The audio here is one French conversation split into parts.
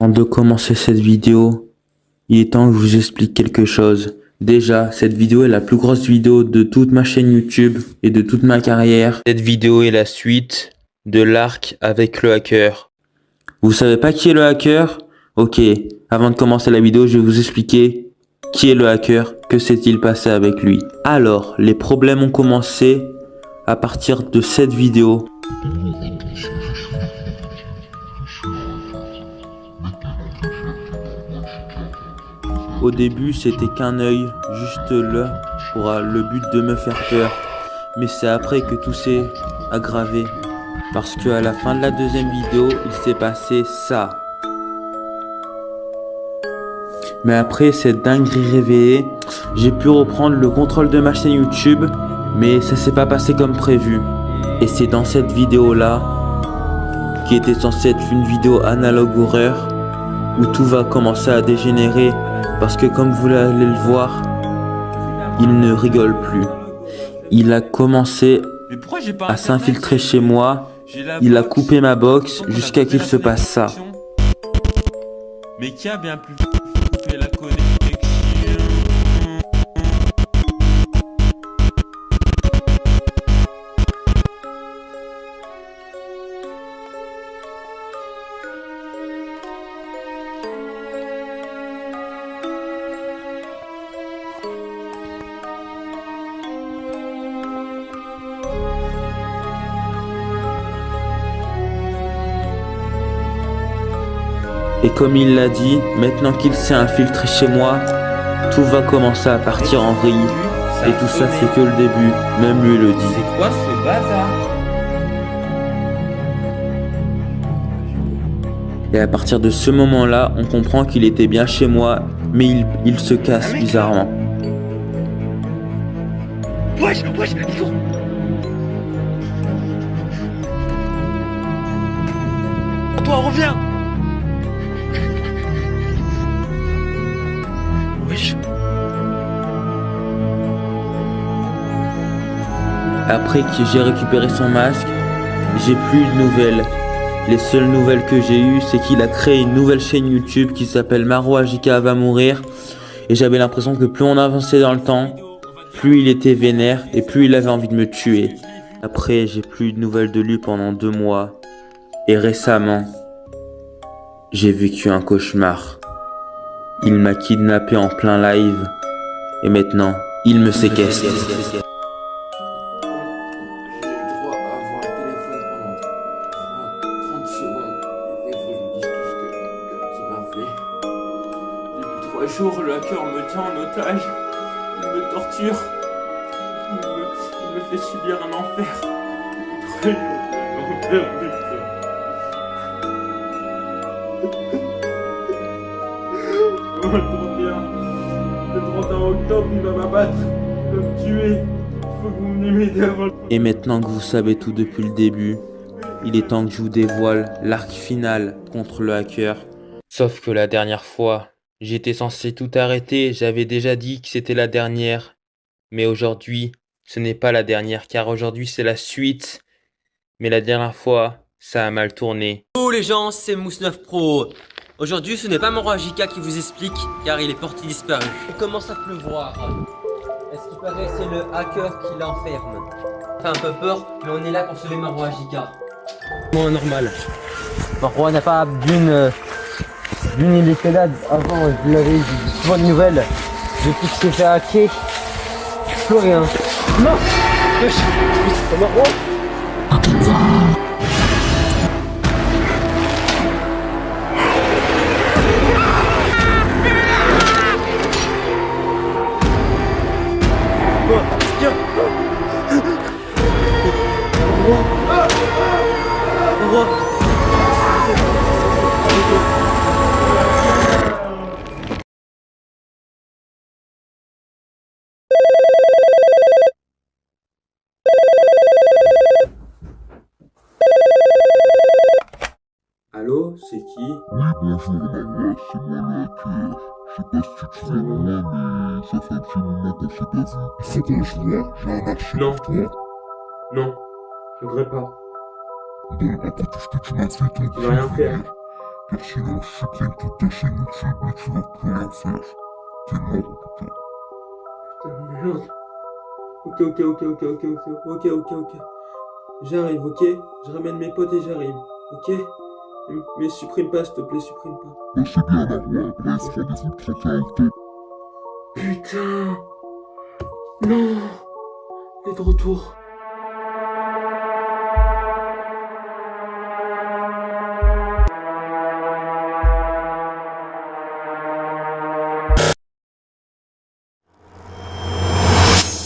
Avant de commencer cette vidéo, il est temps que je vous explique quelque chose. Déjà, cette vidéo est la plus grosse vidéo de toute ma chaîne YouTube et de toute ma carrière. Cette vidéo est la suite de l'arc avec le hacker. Vous savez pas qui est le hacker? Ok, avant de commencer la vidéo, je vais vous expliquer qui est le hacker, que s'est-il passé avec lui. Alors, les problèmes ont commencé à partir de cette vidéo. Au début, c'était qu'un œil, juste là, pour le but de me faire peur. Mais c'est après que tout s'est aggravé. Parce qu'à la fin de la deuxième vidéo, il s'est passé ça. Mais après cette dinguerie réveillée, j'ai pu reprendre le contrôle de ma chaîne YouTube, mais ça s'est pas passé comme prévu. Et c'est dans cette vidéo-là, qui était censée être une vidéo analogue horreur, où tout va commencer à dégénérer. Parce que comme vous allez le voir, il ne rigole plus. Il a commencé à s'infiltrer chez moi. Il a coupé ma box jusqu'à qu'il se passe ça. Mais qui a bien pu couper la connexion? Et comme il l'a dit, maintenant qu'il s'est infiltré chez moi, tout va commencer à partir en vrille. Et tout ça, c'est que le début. Même lui le dit. C'est quoi ce bazar? Et à partir de ce moment-là, on comprend qu'il était bien chez moi, mais il se casse bizarrement. Wesh, il court. Toi, reviens. Wesh. Après que j'ai récupéré son masque, j'ai plus de nouvelles. Les seules nouvelles que j'ai eues, c'est qu'il a créé une nouvelle chaîne YouTube qui s'appelle Marouajika va mourir. Et j'avais l'impression que plus on avançait dans le temps, plus il était vénère et plus il avait envie de me tuer. Après, j'ai plus eu de nouvelles de lui pendant 2 mois. Et récemment, j'ai vécu un cauchemar. Il m'a kidnappé en plein live. Et maintenant, il me séquestre. Jour, le hacker me tient en otage, il me torture, il me fait subir un enfer. 3 jours, un enfer, putain. Ça va trop bien. Le 31 octobre, il va m'abattre, il va me tuer. Il faut que vous veniez m'aider avant le... Et maintenant que vous savez tout depuis le début, il est temps que je vous dévoile l'arc final contre le hacker. Sauf que la dernière fois, j'étais censé tout arrêter, j'avais déjà dit que c'était la dernière. Mais aujourd'hui, ce n'est pas la dernière, car aujourd'hui c'est la suite. Mais la dernière fois, ça a mal tourné. Hello les gens, c'est Mousse9 Pro. Aujourd'hui, ce n'est pas Marouajika qui vous explique, car il est porté disparu. Il commence à pleuvoir. Est-ce qu'il paraît c'est le hacker qui l'enferme? Ça fait un peu peur, mais on est là pour sauver Marouajika. Moins normal. Marou n'a pas d'une il était là avant, je l'avais eu souvent de nouvelles. Depuis qu'il s'est fait hacker, plus rien. Non. C'est Marou. Tiens. Allô, c'est qui? Oui, bonjour Marois, c'est moi le hacker. Je sais pas si tu te souviens de moi, mais ça fait un petit moment qu'on s'est pas vu. Il faut qu'on se voit, j'ai un archi Non. pour toi. Non, je voudrais pas. Bon, après tout ce que tu m'as fait, ton Je vais rien faire. Car sinon, je supprime toute ta chaîne YouTube et tu vas plus rien faire. T'es mort en tout cas. Putain, merde. Ok. J'arrive, ok? Je ramène mes potes et j'arrive, ok? Mais supprime pas, s'il te plaît, supprime pas. Bah c'est bien Marois, bref, rendez-vous le 31 octobre. Putain! Non! Il est de retour.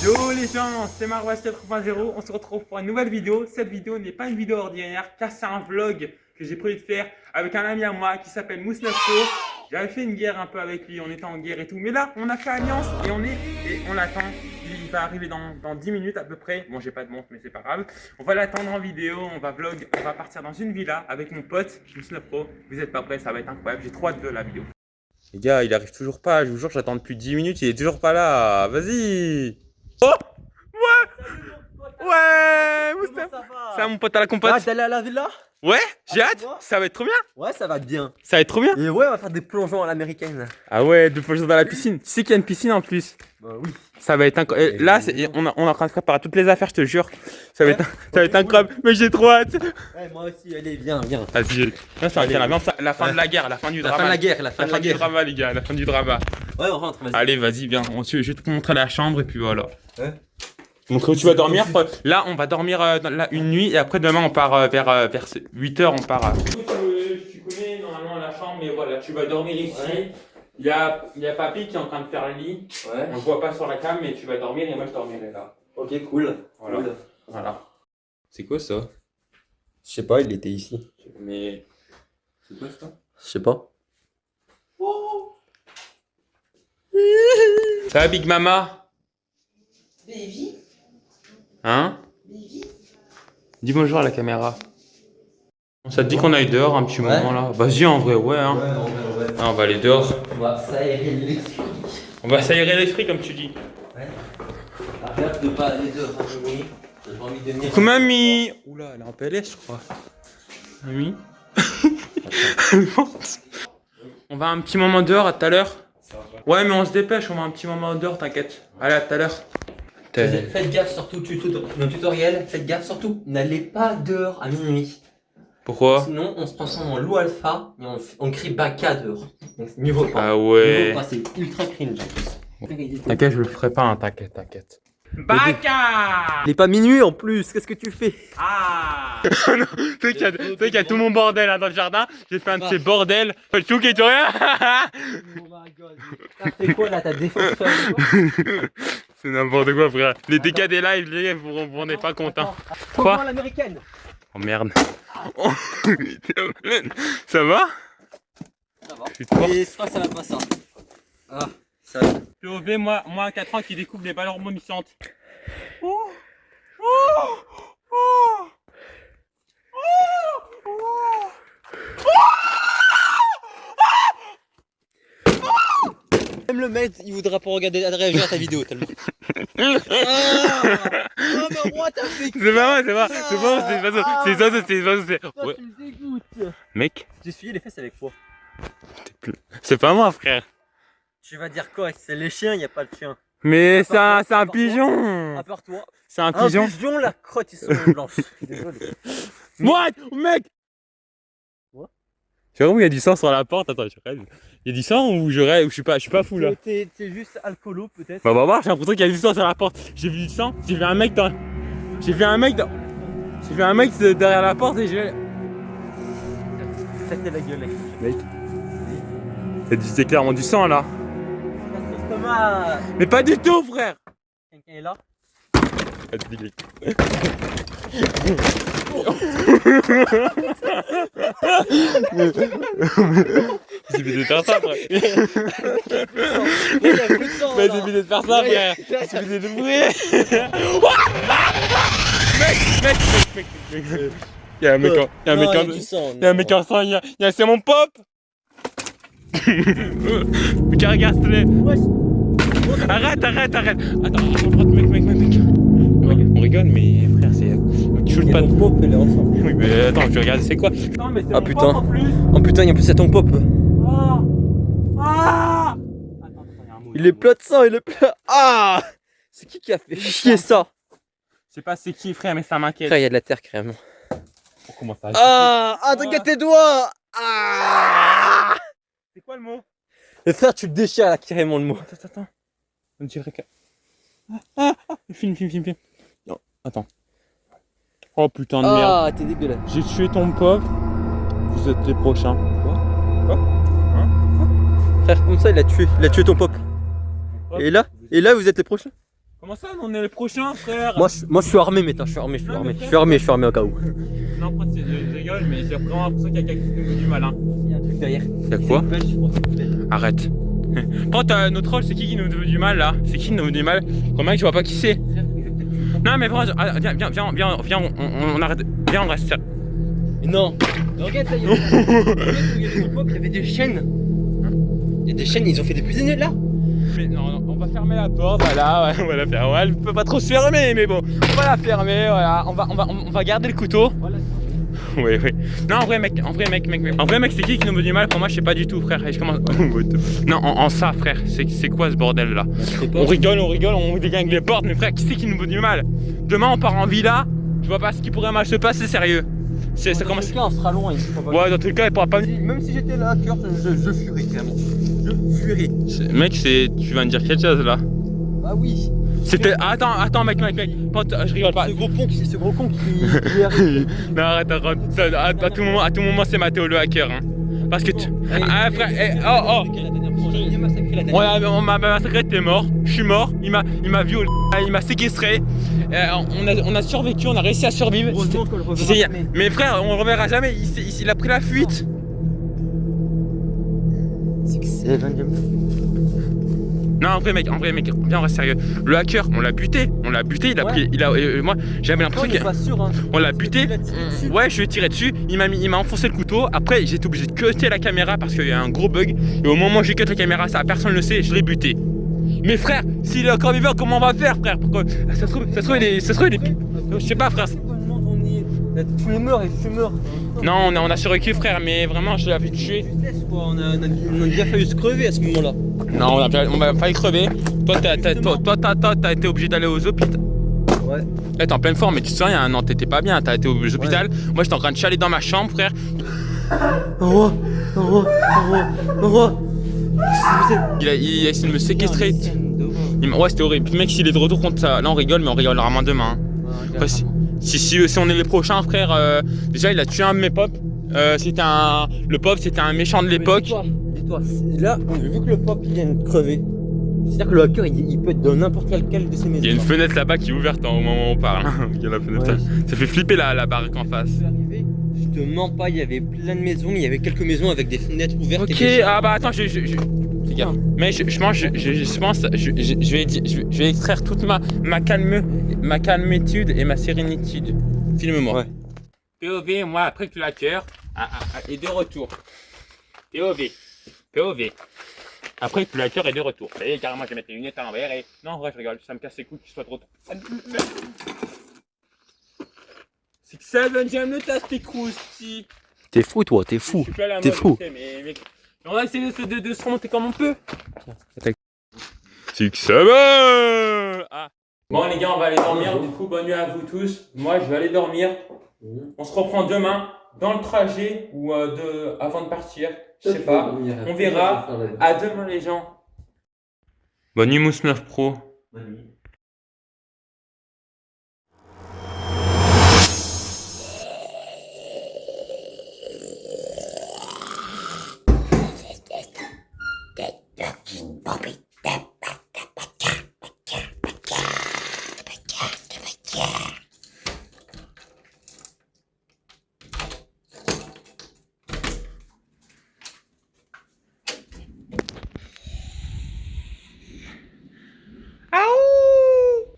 Yo les gens, c'est Marois 3.0, on se retrouve pour une nouvelle vidéo. Cette vidéo n'est pas une vidéo ordinaire car c'est un vlog que j'ai prévu de faire avec un ami à moi qui s'appelle Mousse9Pro. J'avais fait une guerre un peu avec lui, on était en guerre et tout. Mais là, on a fait alliance et on l'attend. Il va arriver dans 10 minutes à peu près. Bon, j'ai pas de montre mais c'est pas grave. On va l'attendre en vidéo, on va partir dans une villa avec mon pote Mousse9Pro. Vous êtes pas prêts, ça va être incroyable, j'ai trop hâte de la vidéo. Les gars, il arrive toujours pas, je vous jure, j'attends depuis 10 minutes, il est toujours pas là. Vas-y. Oh ouais Moustapha. Ça va mon pote à la compote? Ah, t'es allé à la villa? Ouais, j'ai Ah, hâte, tu vois? ça va être trop bien. Ouais, ça va bien. Ça va être trop bien. Et ouais, on va faire des plongeons à l'américaine. Ah ouais, de plonger dans la piscine. Tu sais qu'il y a une piscine en plus. Bah oui. Ça va être incroyable. Là, on est en train de préparer toutes les affaires, je te jure. Ça va être incroyable. Mais j'ai trop hâte. Ouais, moi aussi, allez, viens. Vas-y, viens sur la viens, la fin de la guerre, la fin du drama. La fin de la guerre. La fin du drama, les gars, la fin du drama. Ouais, on rentre, vas-y. Allez, vas-y, viens. Je vais te montrer la chambre et puis voilà. Ouais. Montrer où tu vas dormir. Là, on va dormir une nuit et après demain, on part vers 8h, on part. Tu connais normalement la chambre, mais voilà, tu vas dormir ici. Ouais. Il y a Papy qui est en train de faire le lit. Ouais. On le voit pas sur la cam, mais tu vas dormir et moi je dormirai là. Ok, cool. Voilà. Cool. Voilà. C'est quoi ça? Je sais pas, il était ici. Mais. C'est quoi ça? Je sais pas. Ça va, Big Mama? Baby, Hein? baby. Dis bonjour à la caméra. Ça te dit qu'on aille dehors un petit Ouais. moment là? Vas-y, en vrai, ouais. Hein. Ouais. Ah, on va aller dehors. On va s'aérer l'esprit. On va s'aérer l'esprit, comme tu dis. Ouais. Arrête de pas aller dehors, Mamie. J'ai pas envie de venir. Coucou, mamie! Oula, elle est en PLS, je crois. Mamie? On va un petit moment dehors, à tout à l'heure. Ouais, mais on se dépêche, on va un petit moment dehors, t'inquiète. Allez, à tout à l'heure. Faites gaffe surtout, nos tutoriels, faites gaffe surtout, n'allez pas dehors à minuit. Pourquoi? Sinon, on se transforme en loup alpha et on crie baka dehors. Donc, mieux vaut pas. Ah ouais. Mieux vaut pas, c'est ultra cringe en plus. T'inquiète, je le ferai pas, hein, t'inquiète. Baka! Il est pas minuit en plus, qu'est-ce que tu fais? Ah! Tu sais qu'il y a tout mon bordel là dans le jardin. J'ai fait un de ces bordels. Tout qui est rien. Oh my god. T'as fait quoi là? T'as défoncé quoi? C'est n'importe quoi, frère. Les dégâts des lives, les gars, vous vous rendez pas compte. Hein. Quoi? L'américaine. Oh merde. Ça va? Ça va. Je suis fort. Et je crois que ça va pas ça. Ah, ça va. POV, moi à 4 ans qui découvre les balles hormonissantes. Même le mec, il voudra pas regarder réagir à ta vidéo tellement. Oh mais roi, t'as fait quoi? C'est pas moi, c'est pas Toi, tu me dégoûtes. Mec, J'ai essuyé les fesses avec quoi? c'est pas moi, frère. Tu vas dire quoi? C'est les chiens, y a pas de chien. Mais c'est un part pigeon. À part toi. C'est un Un pigeon. pigeon, la crotte, ils sont blanches. Désolé. What? Mec! Quoi? Tu vois où il y a du sang sur la porte? Attends, je rêve. Il y a du sang ou je rêve ou je suis pas fou là? T'es juste alcoolo peut-être. Bah, on va voir, j'ai l'impression qu'il y a du sang sur la porte. J'ai vu du sang, j'ai vu un mec derrière la porte et j'ai. Faites la gueule, Mec. C'est clairement du sang là. Thomas. Mais pas du tout, frère! Quelqu'un est là? J'ai évité de faire ça, frère. Il y a plus de sang, Mais là. j'ai évité de faire ça, frère. J'ai évité de mourir. Mec. Il y a un mec en. Il y a un mec Non, en. il y a du sang, Il y a un mec en sang, c'est mon pop. Mais regarde-les. Wesh. Arrête. Attends, mec. On rigole, mais frère, c'est. Tu shoot Et pas. ton pop, elle est ensemble. Oui, mais attends, je vais regarder c'est quoi. Non, mais c'est Ah, mon putain. pote, en plus. Oh putain, il y a en plus c'est ton pop. Ah. Ah. Attends, il y a un mot. Il est plein de sang, il est plein. Ah! C'est qui a fait chier ça? Je sais pas c'est qui, frère, mais ça m'inquiète. Frère, il y a de la terre carrément. On commence à. Ah! Regarde tes doigts! Ah! C'est quoi le mot? Le frère, tu le déchires là carrément le mot. Attends. On dirait que. Film. Non, attends. Oh putain de merde. Ah, t'es dégueulasse. J'ai tué ton pauvre. Vous êtes les prochains. Frère, comme ça, il a tué ton pop. Et là, vous êtes les prochains. Comment ça, on est les prochains, frère? Moi, je suis armé, mais je suis armé. Je suis armé au cas où. Non, après, je rigole, mais j'ai vraiment l'impression qu'il y a quelqu'un qui nous fait du mal. Hein. Il y a un truc derrière. Y'a quoi? Arrête. Prends notre troll, c'est qui nous veut du mal là? C'est qui nous veut du mal? Comment je vois pas qui c'est? Non, mais viens, on arrête. Viens, on reste. Mais non. Mais regarde, là, il y avait ton pop, il y avait des chaînes. Il y a des chaînes, ils ont fait des prisonniers là. Mais non, on va fermer la porte, voilà, ouais, on va la fermer. Ouais, elle peut pas trop se fermer, mais bon, on va la fermer, voilà. On va garder le couteau. Voilà. Oui. Non, en vrai, mec, c'est qui nous veut du mal? Pour moi, je sais pas du tout, frère. Et je commence. Non, en ça, frère, c'est quoi ce bordel là? On rigole, on dégagne les portes, mais frère, qui c'est qui nous veut du mal? Demain, on part en villa, je vois pas ce qui pourrait mal se passer, sérieux. Ça commence. Dans tous les cas, on sera loin. Ouais, dans tous les cas, il pourra pas. Même si j'étais là à cœur, je fuirais carrément. Je fuirais. Mec, tu viens de dire quelque chose là. Ah oui. C'était. Attends, mec. Je rigole pas. Ce gros con qui arrive. Non, arrête. À tout moment, c'est Mathéo le hacker. Hein. Parce que tu. Ah, frère. Ouais, on m'a massacré, t'es mort. Je suis mort. Il m'a violé. Il m'a séquestré. On a survécu, on a réussi à survivre. Mais frère, on le reverra jamais. Il a pris la fuite. C'est Non, en vrai, mec, viens, on reste sérieux. Le hacker, on l'a buté, il a pris. Moi, j'avais l'impression qu'il. Pas sûr, hein. On l'a buté. Ouais, je lui ai tiré dessus. Il m'a enfoncé le couteau. Après, j'étais obligé de cutter la caméra parce qu'il y a un gros bug. Et au moment où j'ai cut la caméra, ça personne ne le sait, je l'ai buté. Mais frère, s'il est encore vivant, comment on va faire, frère? Pourquoi ça se trouve, il est. Je sais pas, frère. Tu es mort et je suis mort. Non, on a survécu, frère, mais vraiment, je l'avais tué. On a bien failli se crever à ce moment-là. Non, on a failli crever. Toi, t'as été obligé d'aller aux hôpitaux. Ouais. Là, t'es en pleine forme, mais tu te souviens, non, t'étais pas bien, t'as été aux hôpitaux. Moi, j'étais en train de chialer dans ma chambre, frère. Roi. Il a essayé de me séquestrer. Ouais, c'était horrible. Mec, s'il est de retour contre ça, là, on rigole, mais on rigolera moins demain. Après, si on est les prochains, frère, déjà, il a tué un de mes pops. Le pop, c'était un méchant de l'époque. Dis-toi, là, vu que le pop il vient de crever, c'est-à-dire que le hacker il peut être dans n'importe quelle de ces maisons. Il y a une fenêtre là-bas qui est ouverte au moment où on parle. Il y a la fenêtre là. Ça fait flipper la baraque en face. Je te mens pas, il y avait plein de maisons, mais il y avait quelques maisons avec des fenêtres ouvertes. Ok, ah bah attends, fais gaffe. Mais je pense, je vais extraire toute ma calmétude et ma sérénitude. Filme-moi. Ouais. POV, moi après que le hacker est de retour. POV. Après que le hacker est de retour. Et carrément, je vais mettre les lunettes à l'envers et. Non, en vrai, je rigole, ça me casse les couilles qu'il soit de retour. C'est que ça, j'aime le tas, t'es croustilles. T'es fou, toi, t'es fou. T'es fou. Mais on va essayer de se remonter comme on peut. C'est que ça va. Bon les gars, on va aller dormir. Du coup, bonne nuit à vous tous. Moi, je vais aller dormir. On se reprend demain dans le trajet ou avant de partir. Je sais pas. On verra. À demain les gens. Bonne nuit Mousse 9 Pro. Bonne nuit.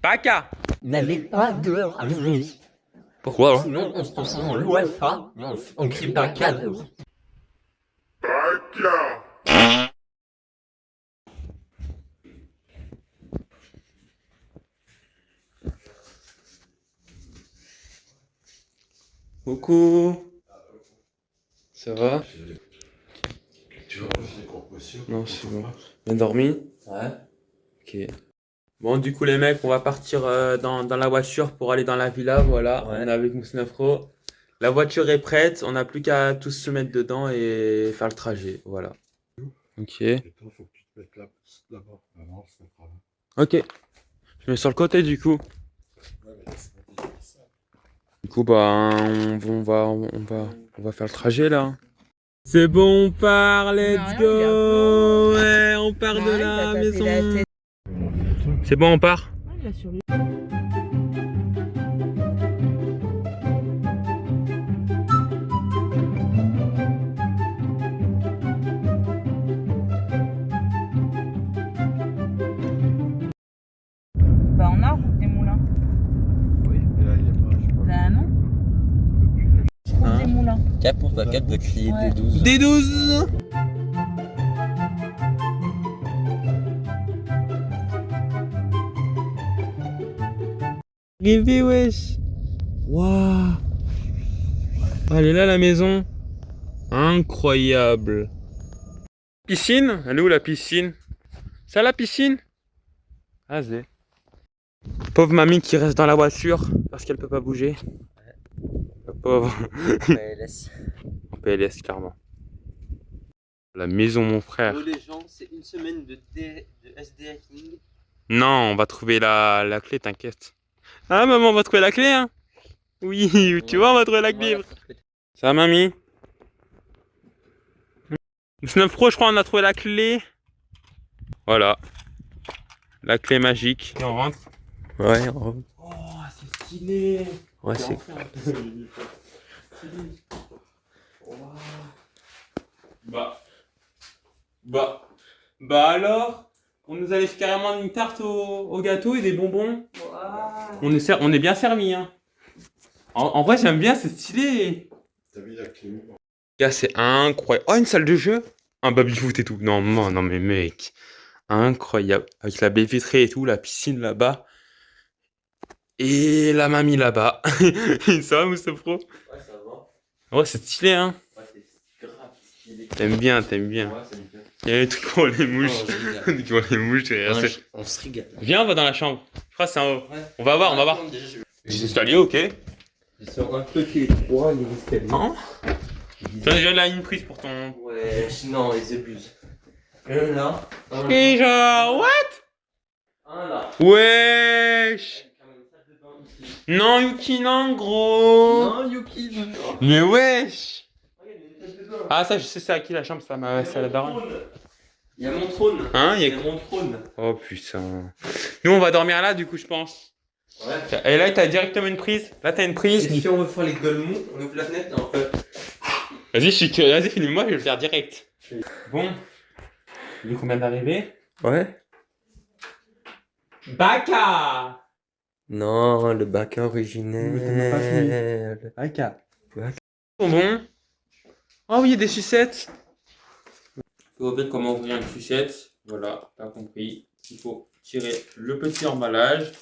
Paca. N'allez pas dehors avec nous. Pourquoi alors? Sinon, on se transforme en l'UEFA, on crie pas cadre. Coucou. Ça va? Tu vas les cours possibles? Non, c'est bon. Bien dormi? Ouais. Ok. Bon, du coup, les mecs, on va partir dans la voiture pour aller dans la villa. Voilà, Ouais. on est avec Mousnafro. La voiture est prête, on n'a plus qu'à tous se mettre dedans et faire le trajet. Voilà. Ok. Et toi, faut que tu te mettes là, d'abord. Ah non, c'est pas grave. Ok. Je mets sur le côté du coup. Ouais, mais c'est pas déjà ça. Du coup, bah, on va faire le trajet là. C'est bon, on part, let's Non, go! Ouais, on part de la maison. C'est bon, on part? Bah on a route des moulins. Oui, mais là, il n'y a pas, je sais pas. Bah non, Depuis la route des moulins. Cap, on va cap de crier Ouais. des 12. D12! Arrivé, wesh! Waouh! Elle est là la maison. Incroyable. Piscine? Elle est où la piscine? C'est à la piscine? Ah, c'est. Pauvre mamie qui reste dans la voiture parce qu'elle peut pas bouger. La pauvre. PLS. En PLS, clairement. La maison, mon frère. Les gens, c'est une semaine de SDHing. Non, on va trouver la clé, t'inquiète. Ah, maman, on va trouver la clé, hein? Oui, tu vois, on va trouver la clé. Ça va, mamie? Snuff Pro, je crois, on a trouvé la clé. Voilà. La clé magique. Et on rentre. Ouais, on rentre. Oh, c'est stylé. Ouais, c'est. Bah alors, on nous a laissé carrément une tarte au gâteau et des bonbons. On est bien servi, hein. En vrai, j'aime bien, c'est stylé. T'as vu la clé où? Gars, c'est incroyable. Oh, une salle de jeu. Un baby-foot et tout. Non, non, mais mec. Incroyable. Avec la baie vitrée et tout, la piscine là-bas. Et la mamie là-bas. Ça va, Moustapha? Ouais, ça va. Ouais, c'est stylé, hein. Ouais, c'est grave stylé. T'aimes bien, t'aimes bien. Ouais, c'est bien. Il y a des trucs pour les mouches. Oh, génial. Des trucs pour les mouches. On se régale. Viens, on va dans la chambre. Je crois que c'est en haut. Ouais. On va voir, on va voir. Déjà, Les escaliers, ok. Ils sont un peu étroits, les escaliers. Hein? Tiens, déjà là, une prise pour ton. Ouais, non, ils abusent. Un là. Un Et genre, what? Un là. Wesh! Non, Yuki, non, gros! Non, Yuki, non. Mais wesh! Ah, ça, je sais, c'est à qui la chambre, ça, c'est à la daronne. Il y a mon trône. Hein, Il y a mon trône. Oh putain. Nous, on va dormir là, du coup, je pense. Ouais. Et là, t'as directement une prise. Là, t'as une prise. Et si on veut faire les golemons, on ouvre la fenêtre et on fait. Vas-y, je suis curieux. Vas-y, filme-moi, je vais le faire direct. Bon. Du coup, combien d'arrivées? Ouais. Baka! Non, le bac originel. Baka. Bon. Oh oui, il y a des sucettes. Il faut voir comment ouvrir une sucette. Voilà, t'as compris. Il faut tirer le petit emballage.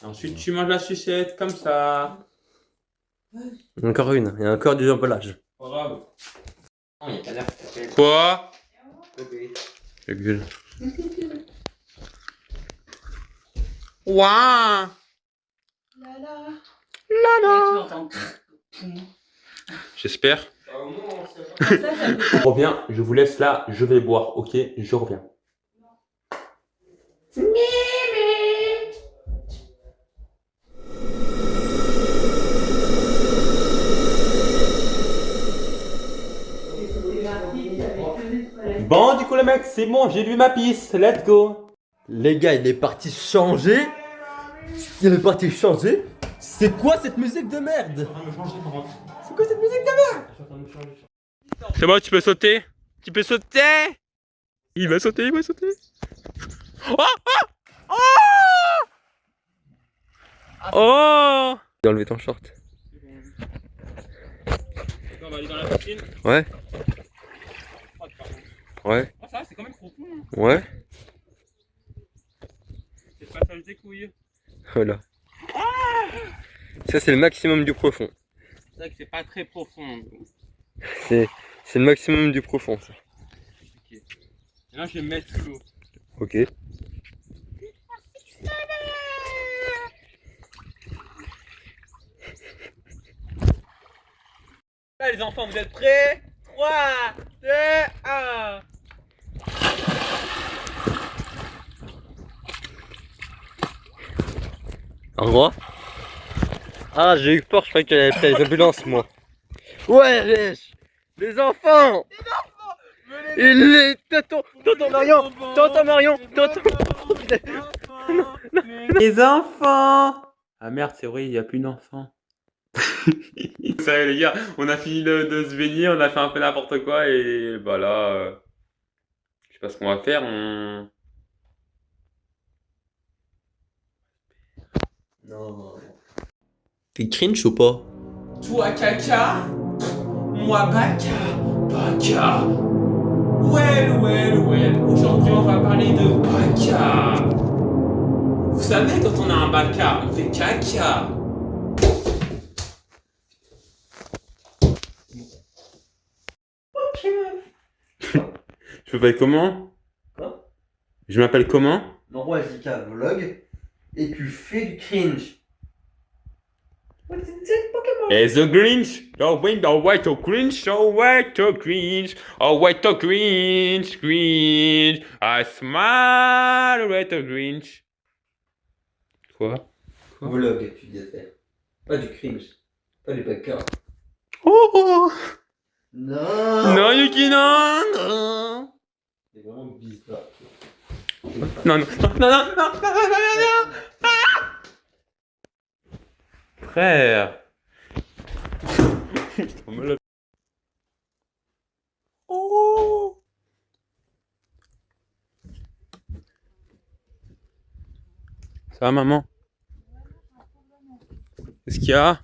Et ensuite, tu manges la sucette comme ça. Encore une, il y a encore du emballage. Bravo. Non, il y a pas l'air. Quoi? Je gueule. Waouh! Lala! J'espère. Je reviens, je vous laisse là, je vais boire, ok? Je reviens. Bon, du coup, les mecs, c'est bon, j'ai lu ma piste, let's go! Les gars, il est parti changer. Il est parti changer. C'est quoi cette musique de merde? C'est quoi cette musique de merde? C'est bon, tu peux sauter? Tu peux sauter? Il va sauter, il va sauter. Oh! Oh! Oh! Oh! J'ai enlevé ton short. On va aller dans la piscine. Ouais. Ouais. Oh, ça va, c'est quand même profond. Hein. Ouais. C'est le passage des couilles. Voilà. Ça, c'est le maximum du profond. pour ça que c'est pas très profond. C'est le maximum du profond, ça. Ok. Maintenant, je vais me mettre sous l'eau. Ok. Là, les enfants, vous êtes prêts? 3, 2, 1. En gros. Ah, j'ai eu peur, je croyais qu'il allait appeler les ambulances, moi. Ouais, wesh. Les enfants. Il est tonton Marion, tonton Marion, tonton. Les enfants. Ah merde, c'est vrai, il n'y a plus d'enfants. Vous savez les gars, on a fini de se baigner, on a fait un peu n'importe quoi et bah là, je sais pas ce qu'on va faire. Non. T'es cringe ou pas? Toi caca, moi baka, baka. Well. Aujourd'hui on va parler de baka. Vous savez quand on a un baka, on fait caca. Je m'appelle comment? Quoi? Je m'appelle comment? M'envoie Zika vlog et tu fais du cringe. It's a Grinch, the wind, oh wait to cringe, oh wait to cringe, oh wait to cringe, I smile, wait to Grinch. Quoi? Vlog, tu dis à faire. Pas du cringe. Pas du packer. Oh! Non. Non, Yuki, non! C'est vraiment bizarre. Non. Frère. Oh. Ça va maman? Qu'est-ce qu'il y a?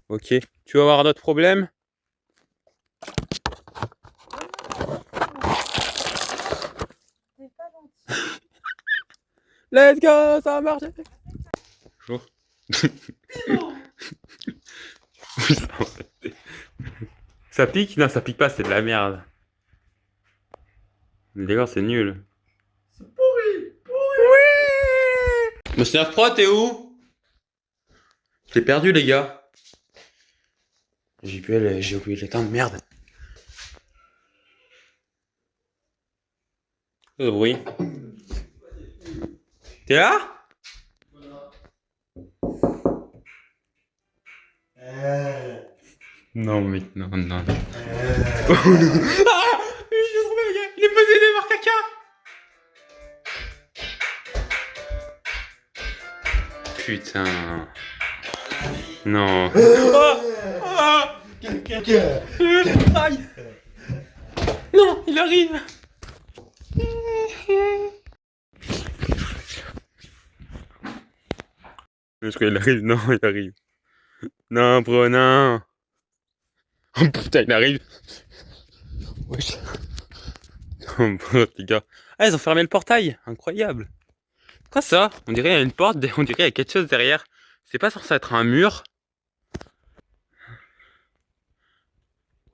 Ok. Tu vas avoir d'autres problèmes? Let's go, ça a marché. Bonjour. Ça pique? Non, ça pique pas, c'est de la merde. D'accord, c'est nul. C'est pourri. Oui. Monsieur Pro, t'es où? Je l'ai perdu, les gars. J'ai oublié l'éteindre, merde. Oh, oui. T'es là? Non, mec, non. Ah, j'ai trouvé le gars. Il est possédé par caca. Putain. Non. Aïe. Non, il arrive. Je crois qu'il arrive. Non, il arrive. Non, bro, non. Oh putain, il arrive. Wesh. Oh, bro, les gars. Ah, ils ont fermé le portail. Incroyable. Quoi ça? On dirait qu'il y a une porte, on dirait qu'il y a quelque chose derrière. C'est pas censé être un mur.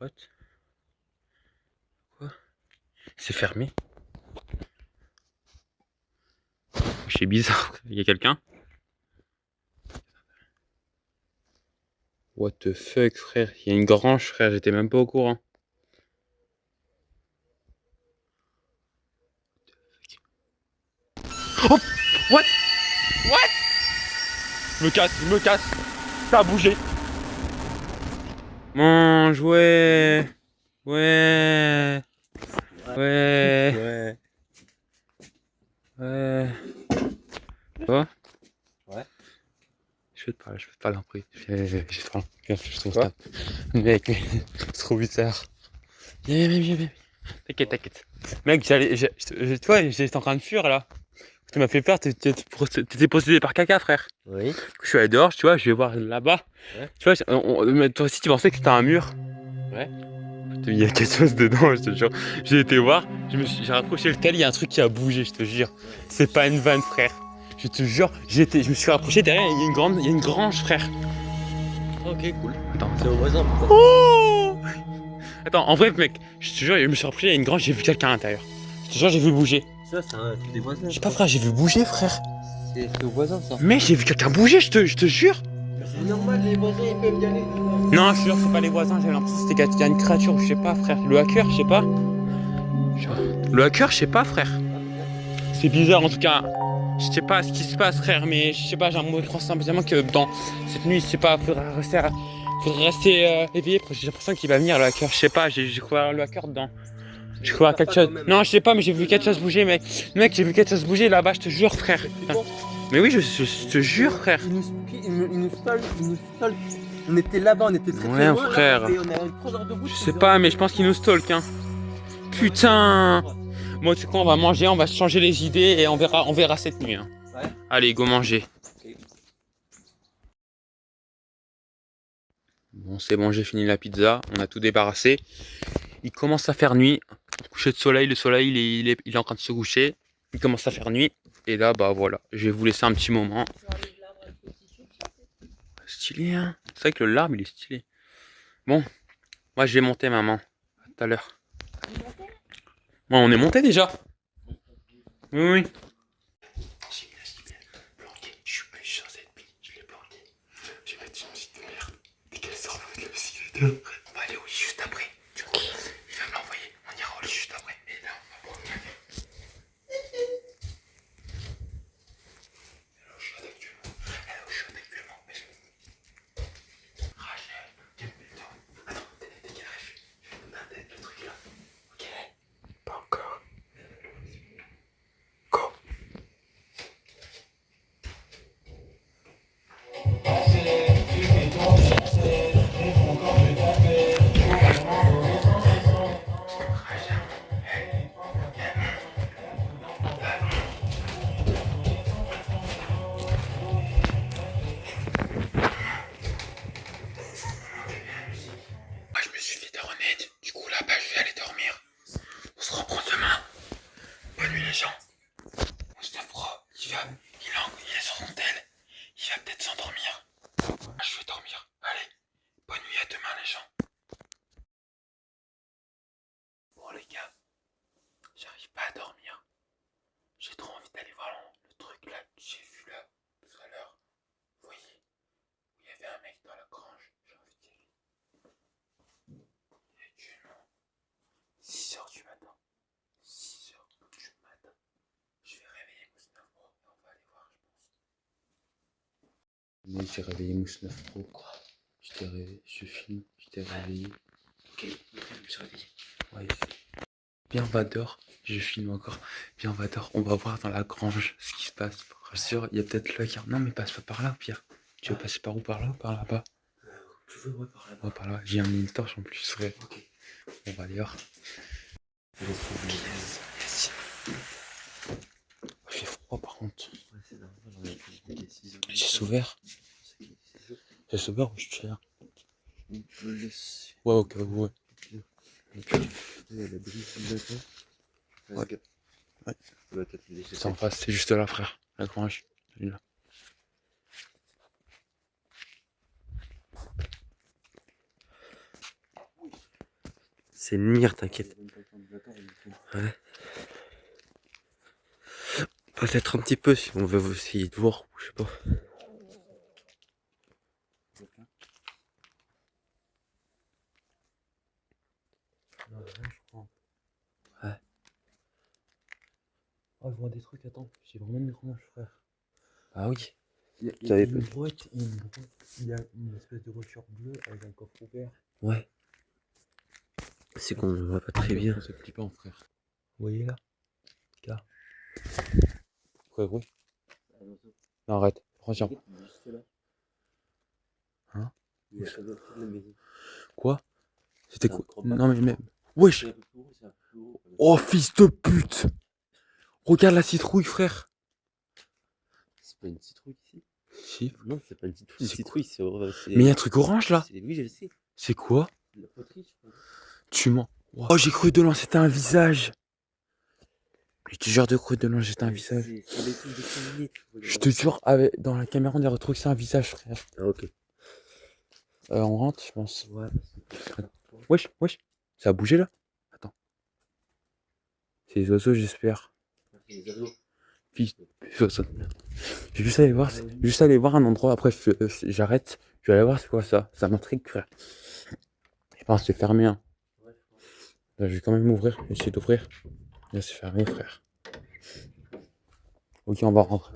What? Quoi? C'est fermé. C'est bizarre. Il y a quelqu'un? What the fuck, frère? Il y a une grange, frère. J'étais même pas au courant. Oh! What? Je me casse. Ça a bougé. Mange, ouais. Quoi? Ouais. Je peux te parler en prix. J'ai trop. Viens, je trouve ça. Mec, c'est trop bizarre. Viens. T'inquiète. Mec, tu vois, j'étais en train de fuir là. Tu m'as fait peur, t'étais possédé par caca, frère. Oui. Je suis allé dehors, tu vois, je vais voir là-bas. Ouais. Tu vois, mais toi aussi tu pensais que c'était un mur. Ouais. Il y a quelque chose dedans, je te jure. J'ai été voir, j'ai rapproché le tel, il y a un truc qui a bougé, je te jure. C'est pas une vanne, frère. Je te jure, je me suis rapproché derrière, il y a une grange, frère. Ok, cool. Attends, C'est au voisin. Oh! Attends, en vrai, mec, je te jure, je me suis rapproché, il y a une grange, j'ai vu quelqu'un à l'intérieur. Je te jure, j'ai vu bouger. Ça, c'est un truc des voisins. Je sais pas, frère, j'ai vu bouger, frère. C'est au voisin, ça. Mec, j'ai vu quelqu'un bouger, je te jure. C'est normal, les voisins, ils peuvent y aller. Non, je te jure, c'est pas les voisins, j'avais l'impression que c'était une créature, je sais pas, frère. Le hacker, je sais pas. Le hacker, je sais pas, frère. C'est bizarre, en tout cas. Je sais pas ce qui se passe, frère, mais je sais pas, j'ai un mauvais pressentiment que dans cette nuit, je sais pas, faudrait rester éveillé, parce que j'ai l'impression qu'il va venir, le hacker. Je sais pas, j'ai cru le hacker dedans. Je crois quelque chose. Non, je sais pas, mais j'ai vu quelque chose bouger, mec. Mec, j'ai vu quelque chose bouger là-bas, je te jure, frère. Mais oui, je te jure, frère. Il nous stalk. On était là-bas, on était très Ouais, loin. frère. Là, et on a une 3 heures de route. Je sais pas, mais je pense qu'il nous stalk, hein. Putain. Bon, tu sais quoi, on va manger, on va se changer les idées et on verra cette nuit. Hein. Ouais. Allez, go manger. Ok. Bon, c'est bon, j'ai fini la pizza, on a tout débarrassé. Il commence à faire nuit. Coucher de soleil, le soleil il est en train de se coucher. Il commence à faire nuit. Et là, bah voilà, je vais vous laisser un petit moment. Stylé, hein. C'est vrai que l'arbre, il est stylé. Bon, moi je vais monter, maman. À tout à l'heure. Ouais, on est monté déjà. Oui, oui. J'ai mis la cibelle planquée. Je suis allé sur cette pile, je l'ai planquée. Je vais mettre une musique de merde. Dès qu'elle sort, on va musique de merde. On va aller au lit juste après. Du coup, il va me l'envoyer. On ira au lit juste après. Et là, on va prendre la merde. Elle est au chiotte actuellement. Rachel, calme-toi. Attends, t'es quelle rêve? Le truc là. Ok. Pas encore. Go. Moi, je me suis fait des remèdes. Du coup, là-bas, je vais aller dormir. On se reprend demain. Bonne nuit, les gens. Moustapha Pro, il est sur son tel. Il va peut-être s'endormir. Je vais dormir. Allez, bonne nuit à demain, les gens. Bon, les gars, j'arrive pas à dormir. J'ai trop envie d'aller voir le truc là que j'ai vu là tout à l'heure. Vous voyez, où il y avait un mec dans la grange. J'ai envie d'y aller. Il est actuellement 6h du matin. 6h du matin. Je vais réveiller Mousse 9 Pro et on va aller voir, je pense. Mais j'ai réveillé Mousse 9 Pro. Quoi? Je t'ai réveillé, je filme, je t'ai réveillé. Ok, je me suis réveillé. Ouais, bien, va dehors, je filme encore. Viens, on va dehors, on va voir dans la grange ce qui se passe. Rassure, il y a peut-être le hacker. Non, mais passe pas par là, au pire. Tu veux passer par où? Par là ou par là-bas? Tu veux, ouais, par là. Ouais, par là. J'ai amené une torche en plus, frère. Ok. On va dehors. Yes. Il fait froid par contre. Ouais, c'est normal, j'en ai plus 6 heures. J'ai ouvert. J'ai ouvert ou je tire? On peut le laisser. Ouais, ok, ouais. La brise de temps. Ouais. Ouais. On va peut-être le laisser. C'est en face, c'est juste là, frère. La grange. Là. C'est Nier, t'inquiète. Ouais. Peut-être un petit peu si on veut essayer de voir, je sais pas. Ouais. Oh, je vois des trucs, attends. J'ai vraiment une grange, frère. Ah oui. Il y a une boîte, il y a une espèce de voiture bleue avec un coffre ouvert. Ouais. C'est qu'on ne voit pas très bien. C'est flippant, frère. Vous voyez là? Là. Quoi, oui? Non, arrête. Franchement. Hein? Quoi? C'était quoi? Non, mais même. Wesh! Oh, fils de pute! Regarde la citrouille, frère! C'est pas une citrouille ici? Si. Non, c'est pas une citrouille. Une citrouille, c'est. Mais il y a un truc orange là? Oui, je le sais. C'est quoi? La poterie, je crois. Tu mens. Oh, j'ai cru de loin, c'était un visage. Je te jure de croûte de non, j'étais un visage. C'est les trucs de criminels. Je te jure, dans la caméra, on a retrouvé que c'est un visage, frère. Ah, ok. On rentre, je pense. Ouais. Wesh, wesh. Ça a bougé là? Attends. C'est les oiseaux, j'espère. Les oiseaux. Fils de oiseau. Je vais juste aller voir un endroit. Après, j'arrête. Je vais aller voir c'est quoi ça. Ça m'intrigue, frère. Je pense que c'est fermé. Hein. Là, je vais quand même ouvrir. Essayer d'ouvrir. Là, c'est fermé, frère. Ok, on va rentrer.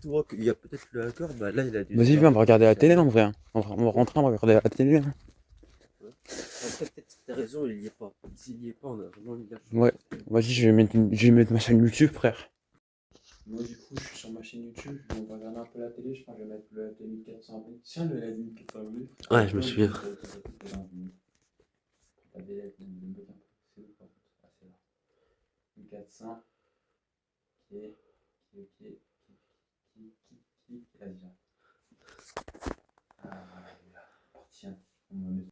Tu vois qu'il y a peut-être le hacker, bah là il a dû. Vas-y, viens, on va regarder la télé, en vrai. Hein. On va rentrer, on va regarder la télé. Hein. Après, peut-être t'as raison, il y est pas. S'il y est pas, on a vraiment eu de la chance. Ouais, vas-y, je vais mettre ma chaîne YouTube, frère. Moi, du coup, je suis sur ma chaîne YouTube. On va regarder un peu la télé. Je pense que je vais mettre le télé 1400 vues. Tiens, le live 1400 vues. Ouais, je me souviens. 1400. Ok. Vas-y. Ah, voilà. Tiens, on va mettre.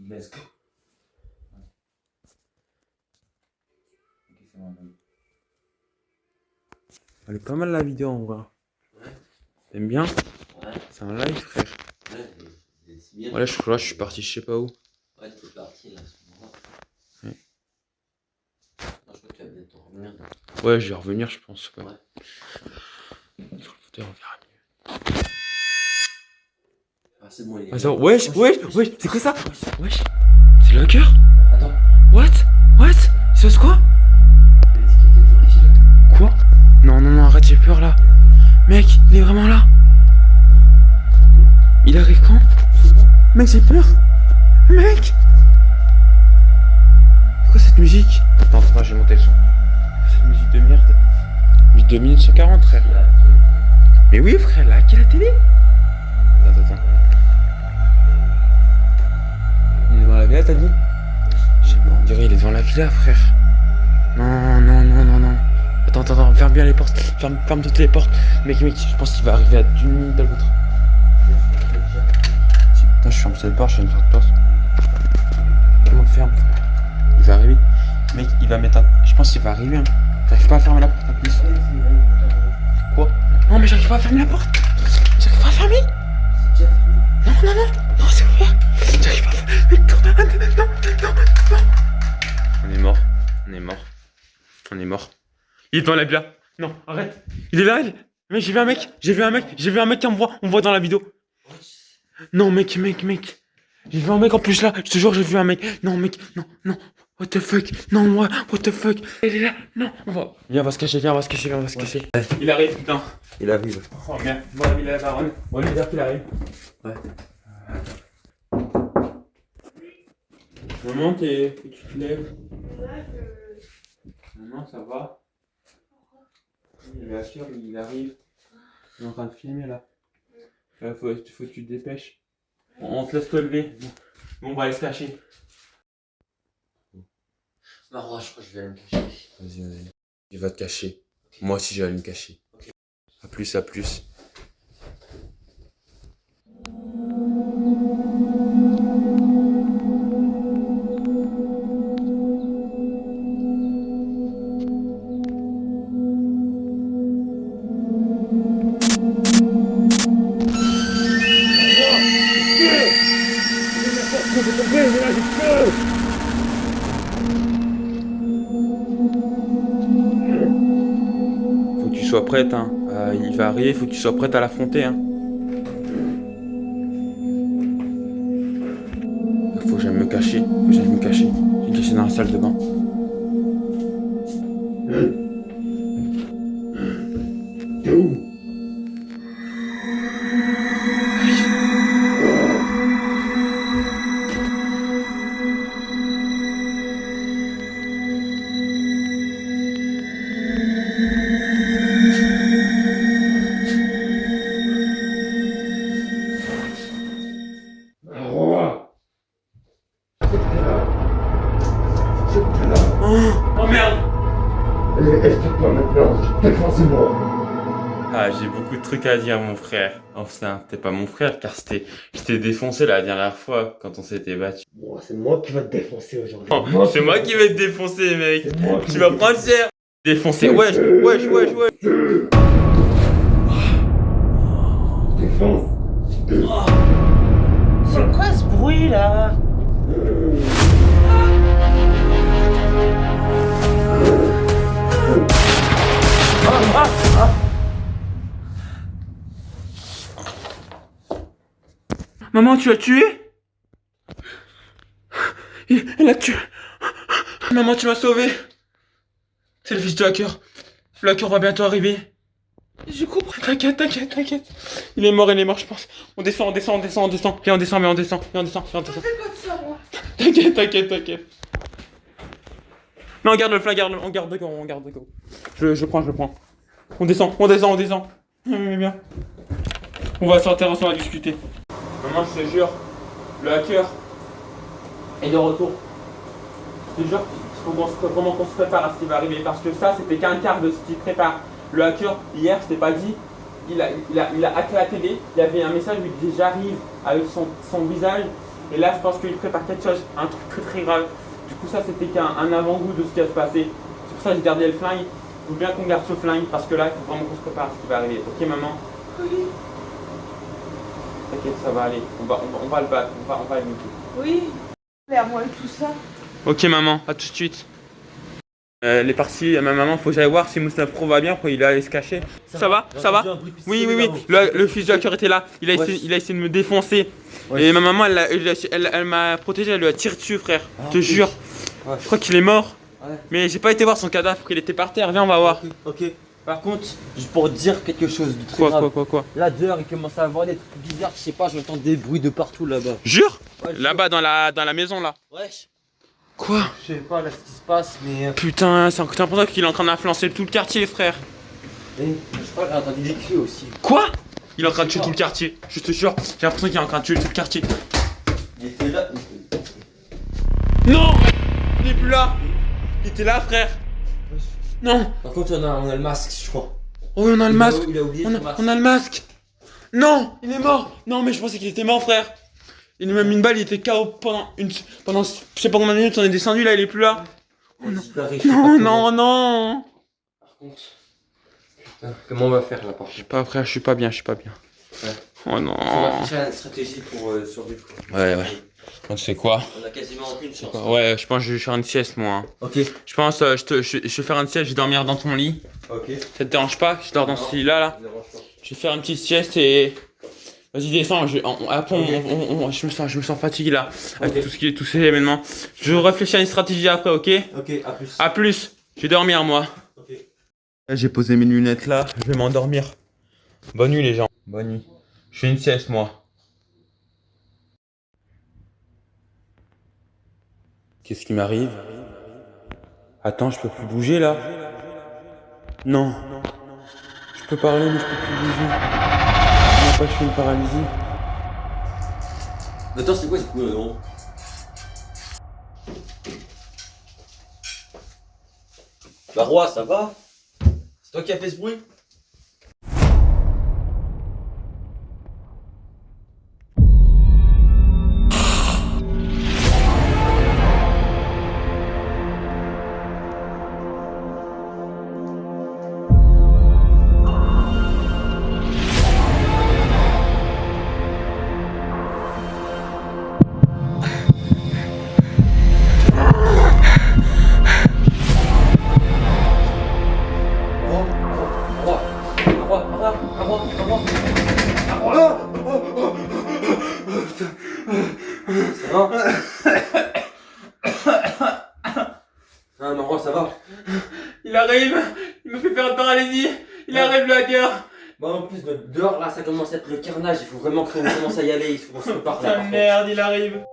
Let's go. Ouais. Ok, c'est bon. Elle est pas mal la vidéo en vrai. Ouais. T'aimes bien? Ouais. C'est un live, frère. Ouais, c'est bien. Ouais, là, je suis parti, je sais pas où. Ouais, t'es parti là, à ce moment-là. Ouais. Non, je crois que tu vas bientôt revenir. Ouais, je vais revenir, je pense. Ouais. Ouais. Sur le fauteuil, on verra mieux. Ah, c'est bon, il est. Ah, ça, wesh, c'est quoi ça? Wesh, c'est le hacker? Attends. What? Il se passe quoi? Il a dit qu'il était devant les filles. Quoi? Non, arrête, j'ai peur là. Mec, il est vraiment là. Il arrive quand? Mec, j'ai peur. Mec! C'est quoi cette musique? Attends, je vais monter le son. Cette musique de merde. 2 minutes 140, frère. Mais oui, frère, là, quelle la télé? Attends. Il est devant la villa, t'as dit? Je sais pas, on dirait il est devant la villa, frère. Non. Attends, ferme bien les portes. Ferme toutes les portes. Mec, je pense qu'il va arriver à 1 minute à l'autre. Putain, je ferme cette porte, j'ai une sorte de place. Comment ferme, frère? Il va arriver. Mec, il va mettre un. Je pense qu'il va arriver. Hein. J'arrive pas à fermer la porte en plus. Quoi? Non, mais j'arrive pas à fermer la porte. J'arrive pas à fermer. C'est déjà fermé. Non, c'est ouvert. J'arrive pas à fermer. Non. On est mort. Il est dans la villa. Non, arrête. Il est là. Mec, j'ai vu un mec qui me voit. On me voit dans la vidéo. Non, mec. J'ai vu un mec en plus là. Je te jure, j'ai vu un mec. Non, mec, non. What the fuck? Non, what the fuck? Il est là. Non, on va. Viens, on va se cacher. Ouais. Il arrive, putain. Il arrive. Oh merde. Bon, il est la baronne. On va lui dire qu'il arrive. Ouais. Maman, tu te lèves? Maman, ça va? Le hacker, il arrive. Il est en train de filmer là. Faut que tu te dépêches. On te laisse te lever. Bon, on va aller se cacher. Marois, je crois que je vais aller me cacher. Vas-y. Il va te cacher. Moi aussi, je vais aller me cacher. Ok. À plus. Faut que tu sois prête, hein. Il va arriver, faut que tu sois prête à l'affronter, hein. Faut que j'aille me cacher. Je vais me cacher dans la salle de bain. Oh merde! Allez, reste-toi maintenant, défends-moi. Ah, j'ai beaucoup de trucs à dire, mon frère. Enfin, t'es pas mon frère, car je t'ai défoncé la dernière fois quand on s'était battu. Bon, c'est moi qui vais te défoncer aujourd'hui. Oh, c'est moi qui vais te défoncer, mec. C'est moi qui Tu vas prendre cher. Défoncer, wesh. défonce. C'est quoi ce bruit là? Maman, tu l'as tué? Elle l'a tué. Maman, tu m'as sauvé. C'est le fils de hacker. Le hacker va bientôt arriver. Je comprends. T'inquiète. Il est mort, je pense. On descend. Viens, on descend. T'inquiète. Non, garde le flingue, on garde le go. Je prends. On descend. Bien. On va sortir ensemble à discuter. Maman, je te jure, le hacker est de retour. Je te jure, comment qu'on se prépare à ce qui va arriver. Parce que ça, c'était qu'un quart de ce qui prépare. Le hacker, hier, je t'ai pas dit, il a hacké la télé. Il y avait un message où il disait j'arrive avec son visage. Et là, je pense qu'il prépare quelque chose, un truc très grave. Du coup, ça, c'était qu'un avant-goût de ce qui va se passer. C'est pour ça que j'ai gardé le flingue. Il faut bien qu'on garde ce flingue parce que là, il faut vraiment qu'on se prépare à ce qui va arriver. Ok, maman? Oui. T'inquiète, ça va aller. On va le battre, on va le niquer. Oui. Vers-moi tout ça. Ok, maman, à tout de suite. Elle est partie, ma maman, faut que j'aille voir si Mousse 9 Pro va bien, pourquoi il est allé se cacher. Ça va? Oui. Le fils du hacker était là, il a essayé de me défoncer. Ouais. Et ma maman, elle m'a protégé, elle lui a tiré dessus, frère. Je te jure. Ouais. Je crois qu'il est mort. Ouais. Mais j'ai pas été voir son cadavre, il était par terre. Viens, on va voir. Ok. Par contre, juste pour dire quelque chose de très grave. Quoi? Là dehors, il commence à avoir des trucs bizarres, je sais pas, j'entends des bruits de partout là-bas. Jure? Ouais, Là-bas, dans la maison, là. Wesh. Quoi? Je sais pas là ce qui se passe, mais. Putain, c'est important qu'il est en train d'influencer tout le quartier, frère. Je sais pas, j'ai entendu des cris aussi. Quoi? Il est en train de tuer tout le quartier. Je te jure, j'ai l'impression qu'il est en train de tuer tout le quartier. Il était là. Non! Il est plus là! Il était là, frère! Non! Par contre, on a le masque, je crois. Oh, on a le masque! Il a oublié son masque. On a le masque! Non! Il est mort! Non, mais je pensais qu'il était mort, frère! Il nous a mis une balle, il était KO pendant je sais pas combien de minutes, on est descendu là, il est plus là! Non! Par contre. Putain, comment on va faire là par Je suis contre? pas, frère, je suis pas bien. Ouais. Oh non! On va chercher une stratégie pour survivre. Ouais. Tu sais quoi? On a quasiment aucune chance. Ouais, je pense que je vais faire une sieste, moi. Hein. Ok. Je pense, je vais faire une sieste, je vais dormir dans ton lit. Ok. Ça te dérange pas? Je dors dans ce lit-là, là. Ça me dérange pas. Je vais faire une petite sieste et... Vas-y, descends, après, je me sens fatigué, là. Avec tous ces événements. Je réfléchis à une stratégie après, ok? Ok, à plus. À plus. Je vais dormir, moi. Ok. Là, j'ai posé mes lunettes là, je vais m'endormir. Bonne nuit, les gens. Bonne nuit. Je fais une sieste, moi. Qu'est-ce qui m'arrive? Attends, je peux plus bouger là? Non. Je peux parler, mais je peux plus bouger. Non, pas, je fais une paralysie. Attends, c'est quoi ce bruit non? Bah, Roi, ça va? C'est toi qui as fait ce bruit? Ah, non, Roi, ça va? Il arrive. Il me fait faire une paralysie. Il arrive, le hacker. Bah, en plus, dehors là, ça commence à être le carnage. Il faut vraiment qu'on commence à y aller. Il faut qu'on se prépare là. Putain par de contre. merde, il arrive.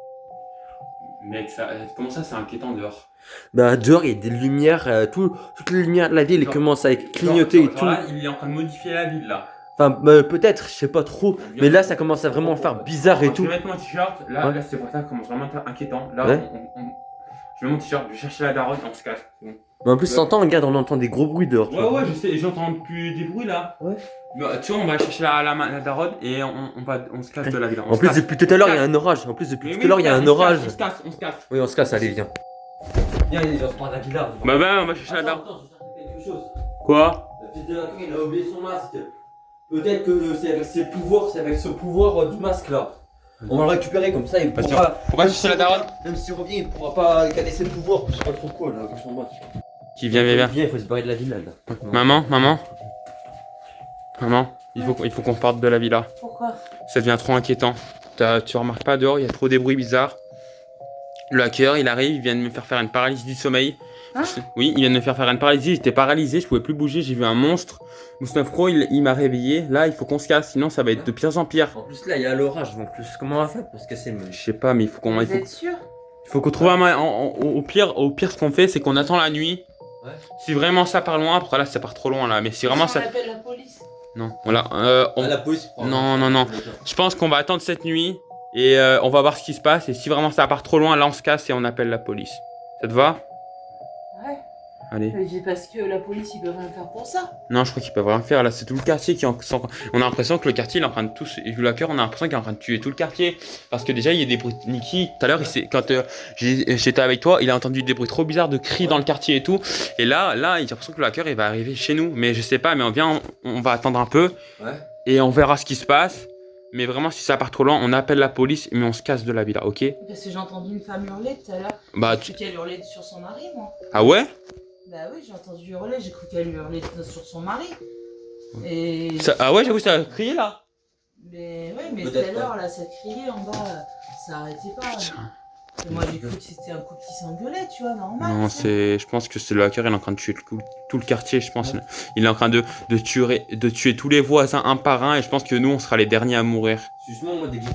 Mec, comment ça, c'est inquiétant dehors? Bah, dehors, il y a des lumières. Toutes les lumières de la ville, elles commencent à clignoter et tout. Là, il est en train de modifier la ville, là. Enfin, peut-être, je sais pas trop. Mais là, ça commence à vraiment faire bizarre et Je tout. vais mettre mon t-shirt. Là, Ouais. là c'est pour ça que ça commence vraiment à être inquiétant. Là, Ouais. Je mets mon t-shirt, je vais chercher la daronne et on se casse. C'est bon. Mais en plus, t'entends, regarde, on entend des gros bruits dehors. tu vois. Ouais, je sais, j'entends plus des bruits là. Ouais. Bah, tu vois, on va chercher la daronne et on se casse de la ville. En plus, depuis tout à l'heure, il y a un orage. En plus, depuis tout à l'heure, il y a un orage. On se casse. Oui, on se casse, allez, viens. Viens, on se prend la villa. Bah, on va chercher la daronne. Attends, je cherche quelque chose. Quoi? Le fils de la il a oublié son masque. Peut-être que c'est avec ses pouvoirs, c'est avec ce pouvoir du masque là. On va le récupérer comme ça, il Vas-y, pourra. on va chercher la daronne. Même s'il revient, il pourra pas caler ses pouvoirs. Je sais pas trop quoi là, quand je m'en Qui viens. Il faut se barrer de la villa là. Maman, il faut qu'on parte de la villa. Pourquoi? Ça devient trop inquiétant. Tu remarques pas dehors, il y a trop des bruits bizarres. Le hacker, il arrive, il vient de me faire une paralysie du sommeil. Hein? Oui, il vient de me faire une paralysie, j'étais paralysé, je pouvais plus bouger, j'ai vu un monstre. Mousse9 Pro, il m'a réveillé. Là, il faut qu'on se casse, sinon ça va être de pire en pire. En plus là, il y a l'orage en plus. Comment on va faire pour se casser le Je sais pas, mais il faut qu'on... Vous êtes sûr? Il faut qu'on trouve un moyen. Au pire, ce qu'on fait, c'est qu'on attend la nuit. Ouais. Si vraiment ça part loin, après là, ça part trop loin là. Mais si vraiment ça. On appelle la police. Non, voilà. la police prend. Non. Je pense qu'on va attendre cette nuit et on va voir ce qui se passe. Et si vraiment ça part trop loin, là, on se casse et on appelle la police. Ça te va? Ouais. Allez. Mais c'est parce que la police, ils peuvent rien faire pour ça. Non, je crois qu'ils peuvent rien faire. Là, c'est tout le quartier qui est en... On a l'impression que le quartier il est en train de tous. Et le hacker, on a l'impression qu'il est en train de tuer tout le quartier. Parce que déjà, il y a des bruits. Niki, tout à l'heure, quand j'étais avec toi, il a entendu des bruits trop bizarres de cris dans le quartier et tout. Et là, il a l'impression que le hacker, il va arriver chez nous. Mais je sais pas, mais on va attendre un peu. Ouais. Et on verra ce qui se passe. Mais vraiment, si ça part trop loin, on appelle la police, mais on se casse de la villa, ok? Parce que j'ai entendu une femme hurler tout à l'heure. Bah, J'ai cru qu'elle hurlait sur son mari, moi. Ah ouais? Bah oui, j'ai entendu hurler, j'ai cru qu'elle hurlait sur son mari. Et... Ah ouais, j'avoue, ça a crié là. Mais ouais, mais tout Peut-être à l'heure, là, ça criait en bas, ça arrêtait pas. Putain. Et moi, j'ai cru que c'était un couple qui s'engueulait, tu vois, normal. Non, tu sais. je pense que c'est le hacker, il est en train de tuer tout le quartier, je pense. Il est en train de tuer tous les voisins un par un, et je pense que nous, on sera les derniers à mourir. Justement, moi, dès que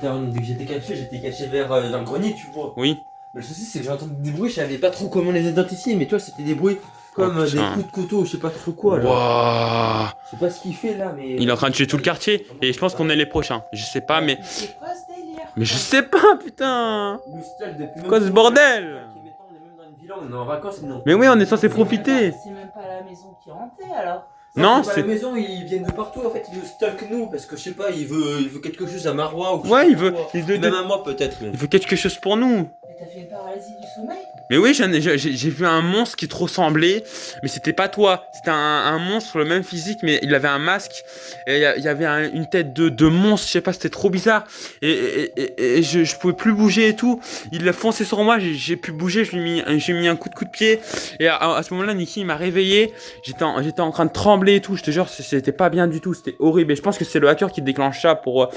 j'étais caché vers dans le grenier, tu vois. Oui. Mais le souci, c'est que j'ai entendu des bruits, je savais pas trop comment les identifier, mais toi, c'était des bruits comme Oh, des putain. coups de couteau, je sais pas trop quoi là. Waouh. Je sais pas ce qu'il fait là, mais. Il est en train de tuer tout le quartier, et je pense qu'on est les prochains. Je sais pas, mais... C'est quoi ce délire? Mais je sais pas, putain. Il nous stalk depuis Quoi, ce bordel? On est même dans une villa, on est en vacances, mais non. Mais oui, on est censé C'est même profiter. pas- C'est même pas la maison qui est hantée, alors. Non, c'est pas c'est... la maison, ils viennent de partout en fait, ils nous stalk nous parce que je sais pas, il veut quelque chose à Marois ou je Ouais, sais il pas veut... quoi. Il veut, Même à moi peut-être. Mais... il veut quelque chose pour nous. Mais t'as fait une paralysie du sommeil? Mais oui, j'ai vu un monstre qui te ressemblait, mais c'était pas toi. C'était un monstre, le même physique, mais il avait un masque. Et il y avait une tête de monstre, je sais pas, c'était trop bizarre. Et je pouvais plus bouger et tout. Il a foncé sur moi, j'ai pu bouger, j'ai mis un coup de pied. Et à ce moment-là, Niki, il m'a réveillé. J'étais en train de trembler et tout. Je te jure, c'était pas bien du tout, c'était horrible. Et je pense que c'est le hacker qui déclenche ça pour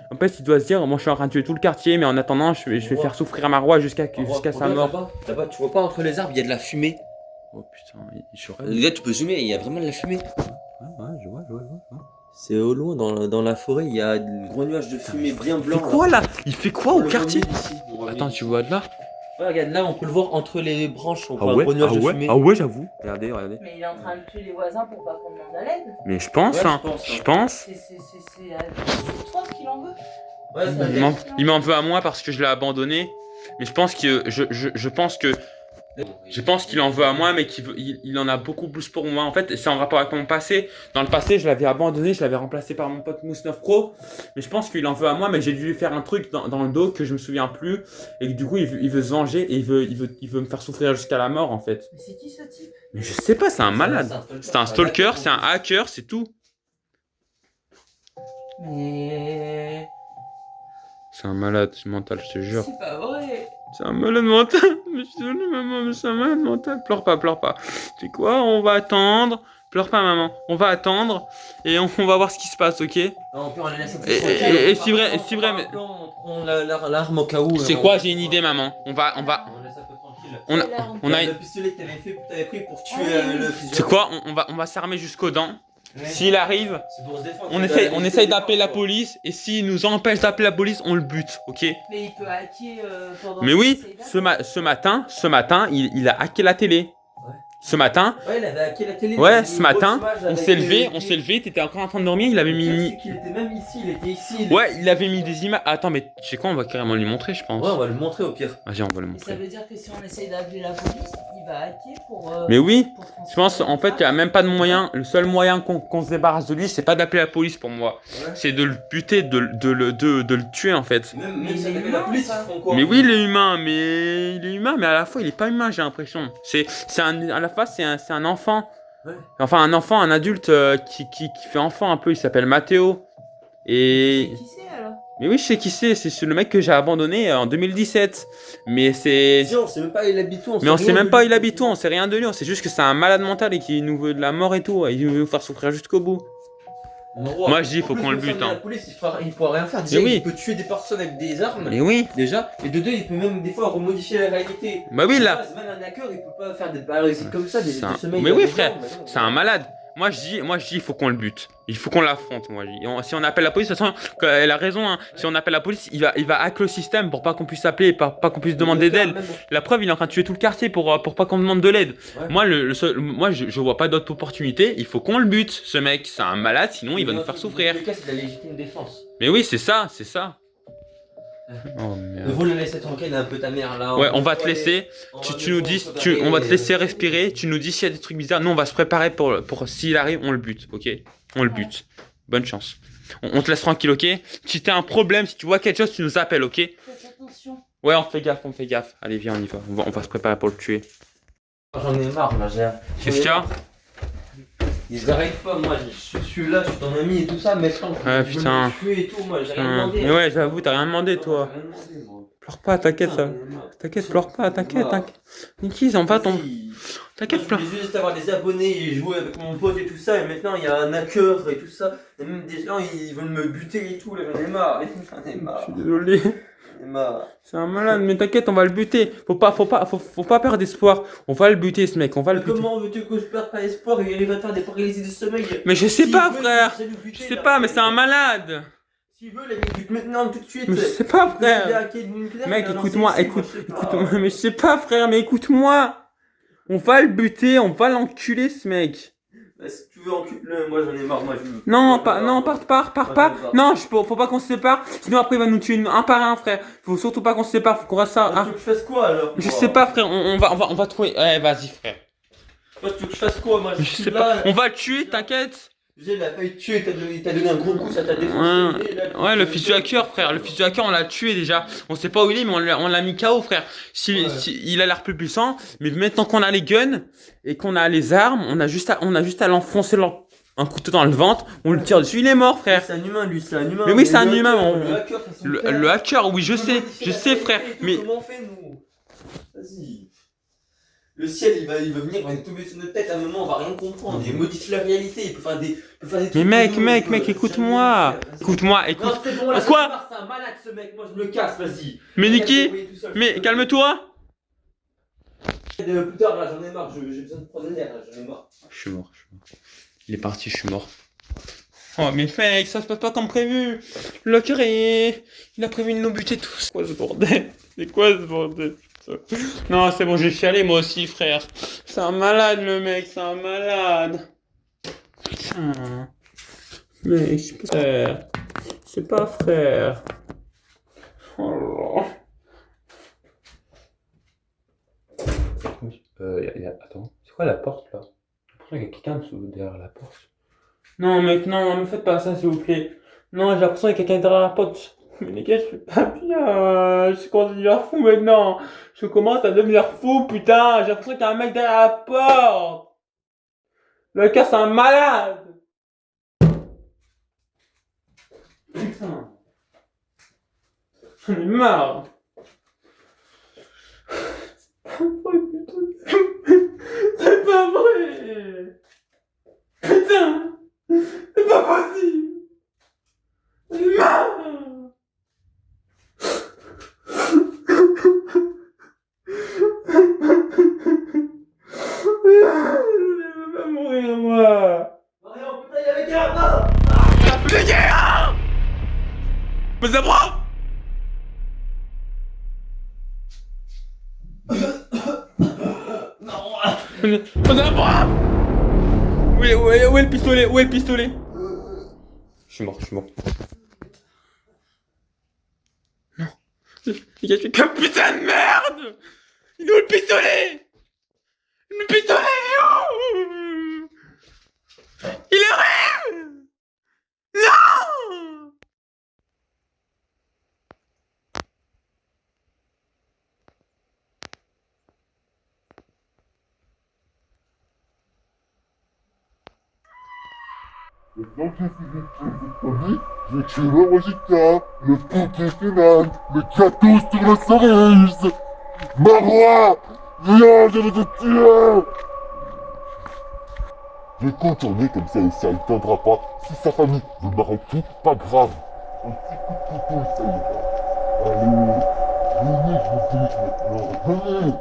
en fait, il doit se dire, moi je suis en train de tuer tout le quartier, mais en attendant, je vais faire souffrir Marois jusqu'à sa mort. Là-bas, tu vois pas entre les arbres, il y a de la fumée. Oh putain, je suis Là, tu peux zoomer, il y a vraiment de la fumée. Ouais, je vois. C'est au loin, dans la forêt, il y a de gros nuages de fumée bien Il fait blancs. quoi là? Il fait quoi au Le quartier? remet d'ici, on remet Attends, d'ici. tu vois de là? Ouais, regarde, là, on peut le voir entre les branches, on voit un gros nuage de fumée. ouais, j'avoue. Regardez. Mais il est en train de tuer les voisins pour pas qu'on demande à l'aide. Mais je pense, Ouais, hein. je pense, hein. Je pense. C'est toi qui l'en veux. Ouais, ça Il m'en veut à moi parce que je l'ai abandonné. Mais je pense qu'il en veut à moi, mais il en a beaucoup plus pour moi. En fait, c'est en rapport avec mon passé. Dans le passé, je l'avais abandonné, je l'avais remplacé par mon pote Mousse9 Pro. Mais je pense qu'il en veut à moi, mais j'ai dû lui faire un truc dans le dos que je me souviens plus. Et que du coup, il veut se venger et il veut me faire souffrir jusqu'à la mort, en fait. Mais c'est qui ce type? Mais je sais pas, c'est un malade. C'est un stalker, c'est un hacker, c'est tout. Mais... C'est un malade mental, je te jure. C'est pas vrai. C'est un malade mental. Mais je suis désolé, maman, mais c'est un malade mental. Pleure pas. Tu sais quoi? On va attendre. Pleure pas, maman. On va attendre et on va voir ce qui se passe, ok? Non, puis on les laisse un peu Et tranquilles. si vrai, mais... On prend l'arme au cas où. C'est quoi? J'ai une idée, maman. On va... On laisse un peu tranquille. On a Le pistolet que t'avais pris pour tuer le fils de... C'est quoi? On va s'armer jusqu'aux dents. Ouais. S'il arrive, C'est pour se défendre. on essaye d'appeler la police. Et s'il nous empêche d'appeler la police, on le bute, ok? Mais il peut hacker pendant... Mais oui, qu'il essaye ce matin, il a hacké la télé. Ouais. ce matin. Ouais, il avait hacké la télé. Ouais, il ce avait matin, une grosse image on avec, s'est levé, t'étais encore en train de dormir, il avait Le pire, mis... c'est qu'il était même ici, il était ici. Ouais, il avait mis des images... Attends, mais tu sais quoi, on va carrément lui montrer, je pense. Ouais, on va le montrer au pire. Vas-y, on va le Et ça montrer. veut dire que si on essaye d'appeler la police, il va hacker pour. Mais oui, pour transférer je pense en fait ça. qu'il n'y a même pas de moyen. Le seul moyen qu'on se débarrasse de lui, c'est pas d'appeler la police pour moi. Ouais. C'est de le buter, de le tuer en fait. Même Mais si il est on appelle humain, la police, ça. ils feront quoi? Mais oui, il est humain, mais à la fois il est pas humain, j'ai l'impression. À la fois c'est un enfant. Ouais. Enfin un enfant, un adulte qui fait enfant un peu. Il s'appelle Mathéo. Et Qui c'est alors? mais oui, je sais qui c'est le mec que j'ai abandonné en 2017. Mais c'est Si, on sait même pas où il habite où. mais on sait sait rien même de pas où lui. il habite, on sait rien de lui, on sait juste que c'est un malade mental et qu'il nous veut de la mort et tout, il veut nous faire souffrir jusqu'au bout. Moi, je dis, faut En plus, qu'on le même bute, sans hein. La police, il pourra rien faire. Déjà, Mais oui. il peut tuer des personnes avec des armes. Mais oui, Déjà, et de deux, il peut même des fois remodifier la réalité. bah oui là, Même un hacker, il peut pas faire des parasites comme ça, des C'est un- sommeils. mais oui, des frère, gens, mais non. c'est un malade. Moi je dis, il faut qu'on le bute. Il faut qu'on l'affronte, moi je dis. Si on appelle la police, de toute façon, elle a raison, hein. Si on appelle la police, il va hacker le système pour pas qu'on puisse appeler, pas qu'on puisse demander d'aide. Même- La preuve, il est en train de tuer tout le quartier pour pas qu'on demande de l'aide. Ouais. Moi, je vois pas d'autre opportunité. Il faut qu'on le bute, ce mec. C'est un malade, sinon il va nous faire souffrir. Dans tous les cas, c'est de la légitime défense. Mais oui, c'est ça, c'est ça. Oh Ne merde. vous le laisser tranquille un peu ta mère là. Ouais, on va te laisser. Tu nous dis, on va te laisser respirer. Tu nous dis s'il y a des trucs bizarres. Nous, on va se préparer pour s'il arrive, on le bute, ok? On le bute. Bonne chance. On te laisse tranquille, ok? Si t'as un problème, si tu vois quelque chose, tu nous appelles, ok? Faites attention. Ouais, on fait gaffe, on fait gaffe. Allez, viens, on y va. On va se préparer pour le tuer. J'en ai marre là, Qu'est-ce qu'il y a? Ils arrêtent pas, moi je suis là, je suis ton ami et tout ça, mais quand Ouais, je veux putain. me tuer et tout, moi j'ai rien Putain. demandé. Mais ouais, j'avoue, t'as rien demandé, toi. J'ai rien demandé, moi. Pleure pas, t'inquiète, ça. T'inquiète, pleure pas, t'inquiète, t'inquiète. Niki, on va ton. Vas-y. T'inquiète, Moi, pleure. je voulais juste avoir des abonnés et jouer avec mon pote et tout ça, et maintenant il y a un hacker et tout ça, et même des gens ils veulent me buter et tout, là j'en ai marre, j'en ai marre, Désolé. j'en ai marre. C'est un malade, mais t'inquiète, on va le buter. Faut pas perdre d'espoir. On va le buter, ce mec, on va le buter. Comment veux-tu que je perde pas espoir et il va faire des paralysies de sommeil? Mais je sais S'il pas, veut, frère. il va le buter, Je sais là. pas, mais c'est un malade. S'il veut, là, il bute maintenant tout de suite. Mais je sais pas, Il a frère. hacké le nucléaire, Mec, il a lancé écoute-moi, ici, écoute, je sais pas. écoute-moi. Mais je sais pas, frère, mais écoute-moi. On va le buter, on va l'enculer, ce mec. Bah, si tu veux enculer, moi j'en ai marre, moi je veux. Non, pas, non, pars pas. Moi, Non, faut pas qu'on se sépare. Sinon après il va nous tuer un par un, frère. Faut surtout pas qu'on se sépare. Faut qu'on reste ça. Moi, tu veux que je fasse quoi alors? Je sais pas, frère. On va trouver. Ouais, vas-y, frère. Moi, tu veux que je fasse quoi? Moi, je Je suis sais là. pas. On va le tuer, t'inquiète. J'ai la failli te tuer, il t'a donné un gros coup, ça t'a défoncé. Ouais, Là, ouais, le fils du hacker, frère. Le fils du hacker, on l'a tué déjà. On sait pas où il est, mais on l'a mis KO, frère. Ouais. Il a l'air plus puissant, mais maintenant qu'on a les guns et qu'on a les armes, on a juste à l'enfoncer un couteau dans le ventre. On le tire dessus, il est mort, frère. C'est un humain, lui, c'est un humain. Mais oui, c'est un le humain, hacker, on- Le hacker, c'est son Le père. hacker, oui, je Il peut sais, modifier la frère. réalité et tout, Mais comment on fait, nous? Vas-y. Le ciel, il va venir, il va tomber sur notre tête à un moment, on va rien comprendre. Il modifie la réalité, il peut faire des mais trucs mec, de nous, mec, on mec, peut- écoute-moi. Vas-y. Écoute-moi, Non, écoute. c'est bon, là, Quoi? j'en ai marre, c'est un malade ce mec, moi je me casse, vas-y. Mais Niki, Regarde, tout seul, mais je- calme-toi. Plus tard, là, j'en ai marre, j'ai besoin de prendre l'air, là, j'en ai marre. Je suis mort. Il est parti, je suis mort. Oh, mais mec, ça se passe pas comme prévu. Le hacker, il a prévu de nous buter tous. C'est quoi ce bordel? C'est quoi ce bordel? Non, c'est bon, j'ai chialé moi aussi, frère. C'est un malade, le mec, c'est un malade. Putain. Mec, c'est pas frère. C'est pas frère. Oh là. Attends, c'est quoi la porte là? J'ai l'impression qu'il y a quelqu'un derrière la porte. Non, mec, non, ne faites pas ça, s'il vous plaît. Non, j'ai l'impression qu'il y a quelqu'un derrière la porte. Mais les gars, je suis pas bien. Je commence à devenir fou maintenant. Je commence à devenir fou, putain. J'ai l'impression qu'il y a un mec derrière la porte. Le gars, c'est un malade. Putain. J'en ai marre. C'est pas vrai. Putain. C'est pas possible. J'en ai marre. Je veux pas mourir, moi. Marion, putain, il y avait guerre là. Les gars. Mais ça prend. Où est le pistolet? Où est le pistolet? Je suis mort. Non. Les gars, je suis comme putain de merde! Il est où le pistolet? Le pistolet, il est où? Il est où? Non! Maintenant que j'ai fini de tuer je vais tuer Marwajika, le Poké final, le gâteau sur la cerise. Marwa, viens, je vais te tuer. Je vais contourner comme ça et ça ne tendra pas. Si sa famille veut m'arrêter, pas grave. Un petit coup de couteau et ça ira. Allez, venez, je vous dis maintenant, venez.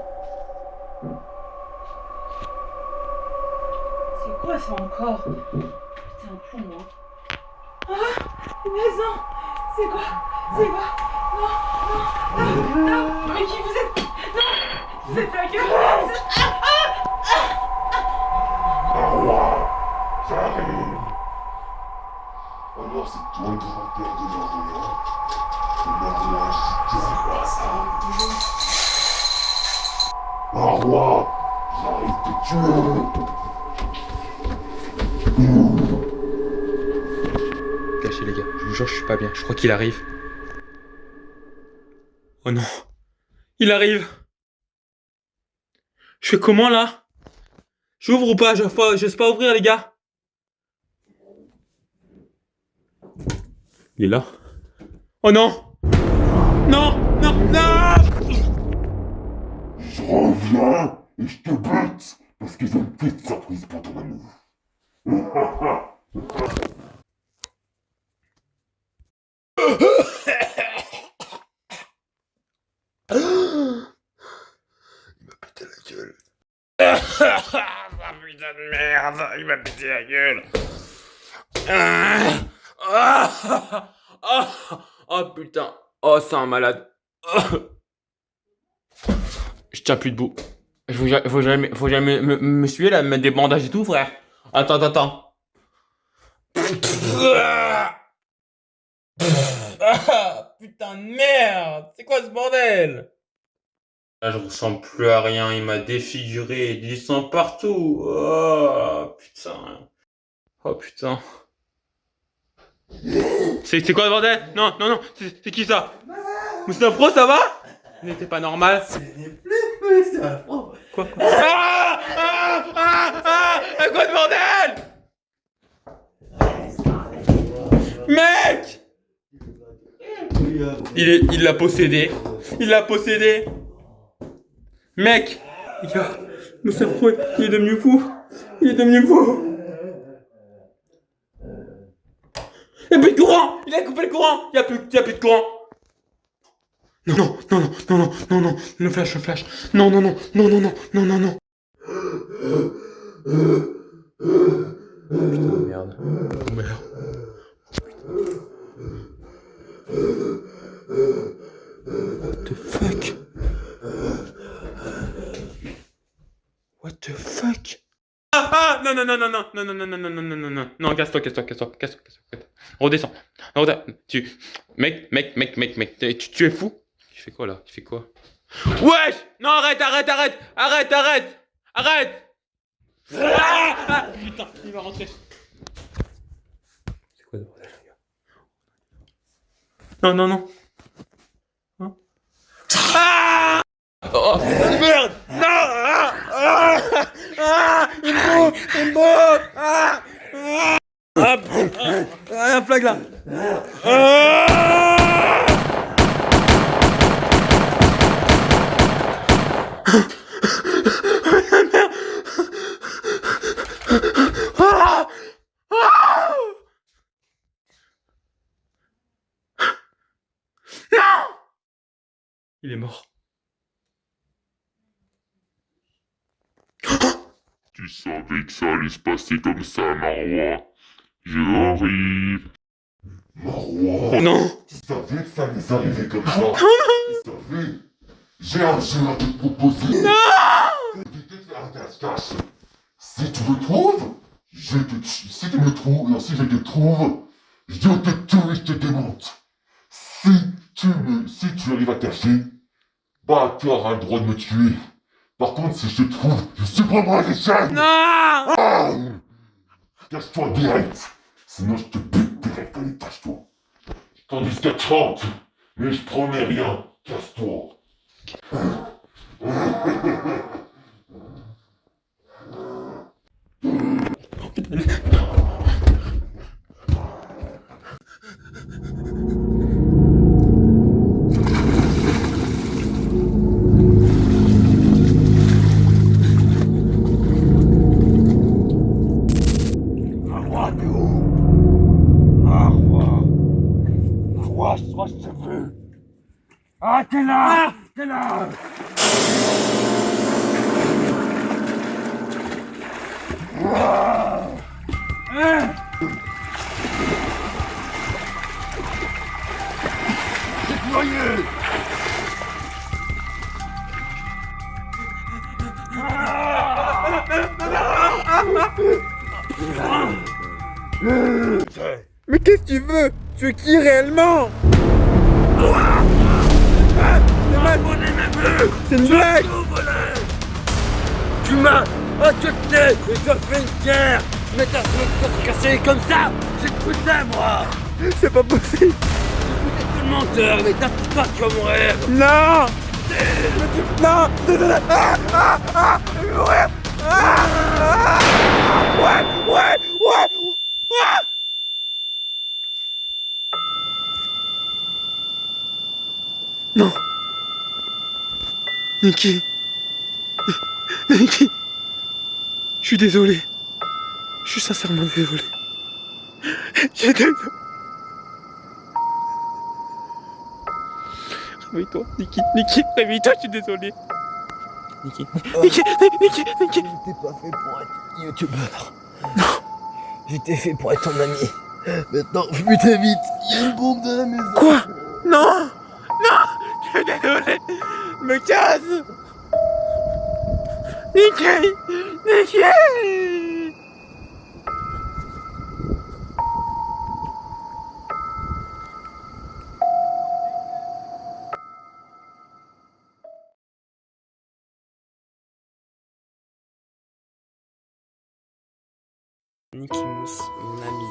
C'est quoi ça encore? Putain, un plomb, hein. Ah, maison. C'est quoi? Non. Mais qui vous êtes? Non, vous êtes la gueule. Marwa, j'arrive. Alors c'est toi le grand-père de Marwa. C'est Marwa, j'arrive te tuer. Cachez les gars, je vous jure, je suis pas bien. Je crois qu'il arrive. Oh non. Il arrive. Je fais comment là? J'ouvre ou pas? Je sais pas ouvrir les gars. Il est là. Oh non. Non. Je reviens et je te bute parce que j'ai une petite surprise pour ton amour. Il m'a pété la gueule. Ah putain de merde, il m'a pété la gueule. Oh putain. Oh c'est un malade. Je tiens plus debout. Faut jamais me suivre là, me mettre des bandages et tout frère. Attends. Putain de merde. C'est quoi ce bordel? Là, je ressemble plus à rien, il m'a défiguré, du sang partout. Oh putain. C'est quoi le bordel? Non, c'est qui ça? Mousnaf Pro, ça va? Il n'était pas normal. Quoi? Quoi ce bordel? Mec! Il l'a possédé. Mec! Les gars, Mousnaf Pro, il est devenu fou. Il n'y a plus de courant! Il a coupé le courant! Il n'y a plus de courant! Non, le flash. Non. Putain de merde. What the fuck? Ah non, casse-toi. Redescends. Mec, tu es fou? Tu fais quoi là? Wesh! Non, arrête! Putain, il va rentrer. C'est quoi le bordel, les gars? Non. Hein? Ah! Oh, merde! Non! Il me bouffe! Un flag là! Il est mort. Tu savais que ça allait se passer comme ça, Marwa. J'arrive. Marwa. Non. Tu savais que ça allait arriver comme ça. Tu savais. J'ai un jeu à te proposer. Non. Cache. Si tu me trouves, si tu me trouves, si je te trouve, je te tue et je te démonte. Si tu arrives à cacher, bah tu auras le droit de me tuer. Par contre, si je te trouve, je supprimerai les chaînes. Non! Ah, cache-toi direct. Sinon je te bute direct, allez, cache-toi. T'en dis jusqu'à 30, mais je promets rien. Casse-toi. Mais qu'est-ce que tu veux? Tu es qui réellement? C'est une blague! Tu m'as insulté et tu as fait une guerre. Mais t'as fait te casser comme ça. J'écoutais moi. C'est pas possible! Tout le menteur, mais t'as pas tu vas mourir. Non! Non! Non! Niki! Niki! Je suis désolé. Je suis sincèrement désolé. Je suis désolé. Réveille-toi, Niki, Niki, réveille-toi, je suis désolé. Niki, Niki, Niki, Niki. Je t'ai pas fait pour être youtubeur. Non. Je t'ai fait pour être ton ami. Maintenant, putain vite, il y a une bombe dans la maison. Quoi? Non! Non! Je suis désolé! Je me casse! Niki! Niki! Niki Mousse, mon ami.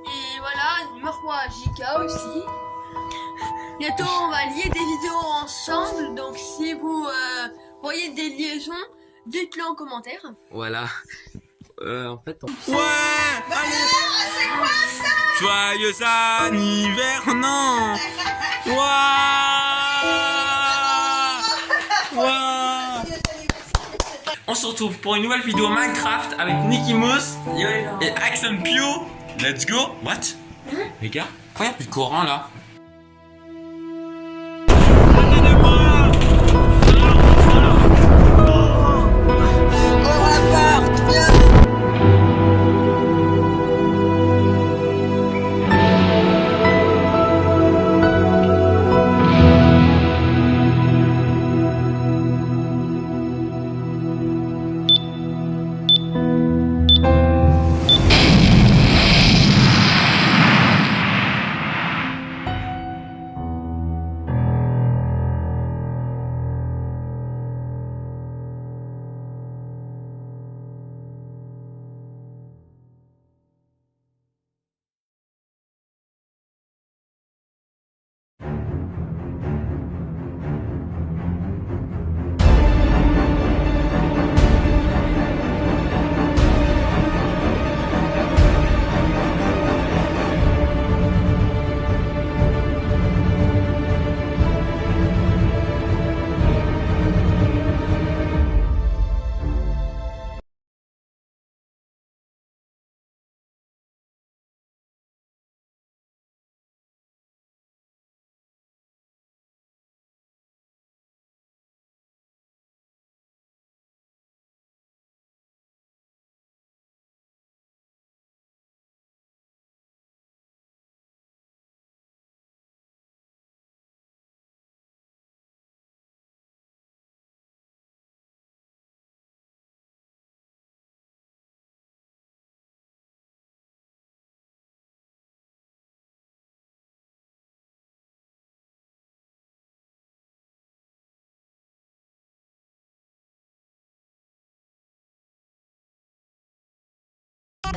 Et voilà, Marwa JK aussi. Bientôt on va lier des vidéos ensemble, donc si vous voyez des liaisons, dites-le en commentaire. Voilà. En fait, Ouais! Allez! C'est quoi ça? Joyeux anniversaire! Non! On se retrouve pour une nouvelle vidéo Minecraft avec Niki Mousse et Axon Pio. Let's go! What? Les gars, pourquoi il n'y a plus de courant là?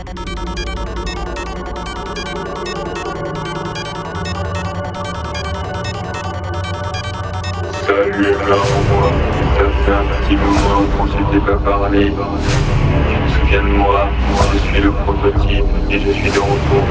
Salut, alors moi, ça fait un petit moment qu'on s'était pas parlé. Tu te souviens de moi, je suis le prototype et je suis de retour.